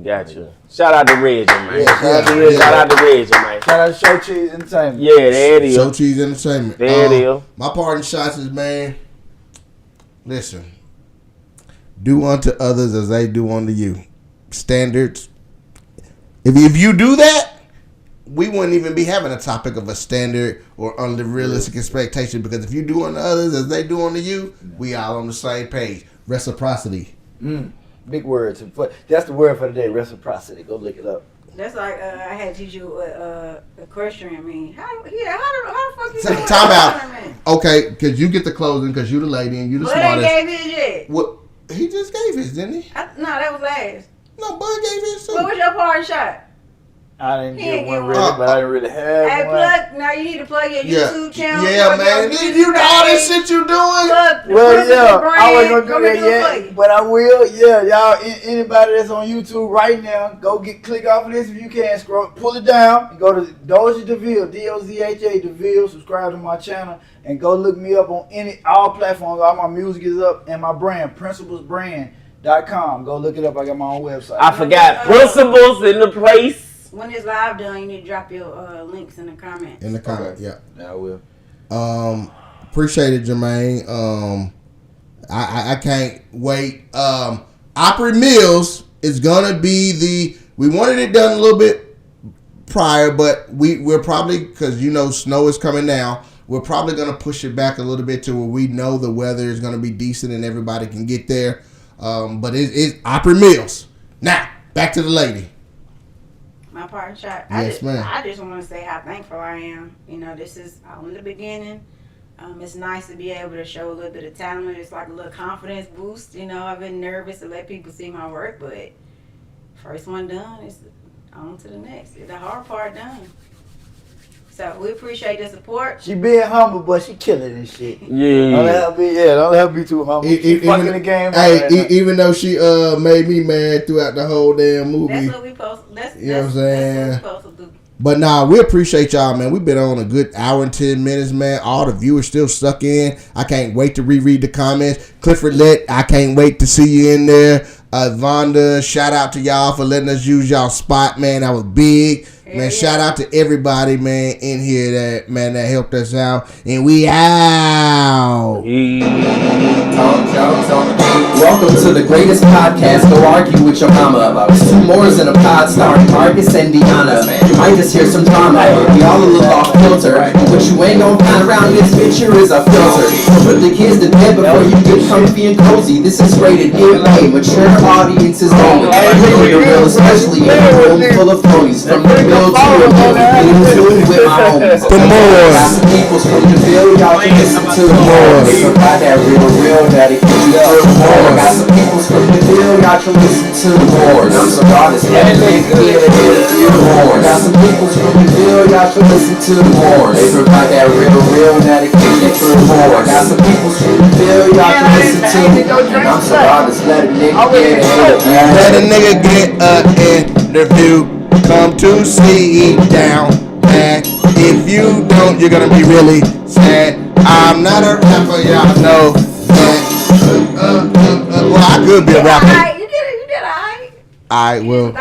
Gotcha. Shout out to Reggie, man. Yeah, Shout out to Reggie, man. Shout out to Show Cheese Entertainment. Yeah, there it is. Show Cheese Entertainment. There it is. My parting shots is, man, listen. Do unto others as they do unto you. Standards. If you do that, we wouldn't even be having a topic of a standard or unrealistic expectation, because if you do unto others as they do unto you, we all on the same page. Reciprocity. Big words. That's the word for the day. Reciprocity. Go look it up. That's like I had to teach you equestrian. I mean, how the fuck you doing Time out. equestrian? Okay, because you get the closing because you the lady and you the Bud ain't smartest. gave his yet. What? He just gave his, didn't he? No, that was last. No, Bud gave his too. What was your parting shot? I didn't He get ain't one get really, one. but I didn't really have Hey, one. plug. Now you need to plug your YouTube channel. Yeah, plug man. your You know all this page, shit you doing? Plug the Well, Principal yeah, brand. I wasn't Go gonna do ahead that and do it for yet, you. but I will. Yeah, y'all. Anybody that's on YouTube right now, go click off of this if you can. Scroll, pull it down, and go to Doja DeVille, DOZHA DeVille. Subscribe to my channel and go look me up on all platforms. All my music is up, and my brand, principlesbrand.com. Go look it up. I got my own website. I forgot principles in the place. When it's live done, you need to drop your links in the comments. In the comment, yeah. Yeah, I will. Appreciate it, Jermaine. I can't wait. Opry Mills is gonna be we wanted it done a little bit prior, but we're probably, because you know snow is coming now, we're probably going to push it back a little bit to where we know the weather is going to be decent and everybody can get there. But it's Opry Mills. Now, back to the lady. My part shot. Yes, ma'am. I just want to say how thankful I am. You know, this is only the beginning. It's nice to be able to show a little bit of talent. It's like a little confidence boost. You know, I've been nervous to let people see my work, but first one done, it's on to the next. The hard part done. So we appreciate the support. She being humble, but she killing this shit. Yeah. Don't let her be too humble. She fucking the game. Hey, even though she made me mad throughout the whole damn movie. That's what we supposed. You know what I'm saying? That's what we supposed to do. But nah, we appreciate y'all, man. We've been on a good hour and 10 minutes, man. All the viewers still stuck in. I can't wait to reread the comments. Clifford Lett, I can't wait to see you in there. Vonda, shout out to y'all for letting us use y'all spot, man. That was big. Man, shout out to everybody, man, in here that helped us out. And we out. Welcome to the greatest podcast. Go argue with your mama about. It's two mores in a pod starring Marcus and Deanna. You might just hear some drama. We all a little off kilter. But what you ain't gonna find around this picture is a filter. Put the kids to bed before you get comfy and cozy. This is rated MA. Mature audiences only. The real, especially in a room full of phonies. From the mill to the mill, into it with my homies. The more. Got some peoples from the bill, y'all can listen to the more. They provide that real daddy. Got some peoples from the bill, y'all can listen to the more. I'm so honest, let me get a more. Got some peoples from the bill, y'all can listen to the more. They provide that real daddy. Got some peoples from the bill, y'all can listen to the more. I'm so honest, let a nigga get Let a nigga get an interview. Come to see down bad. If you don't, you're gonna be really sad. I'm not a rapper, y'all know that. Well, I could be a rapper. Alright, you did it. You did alright. Alright, well.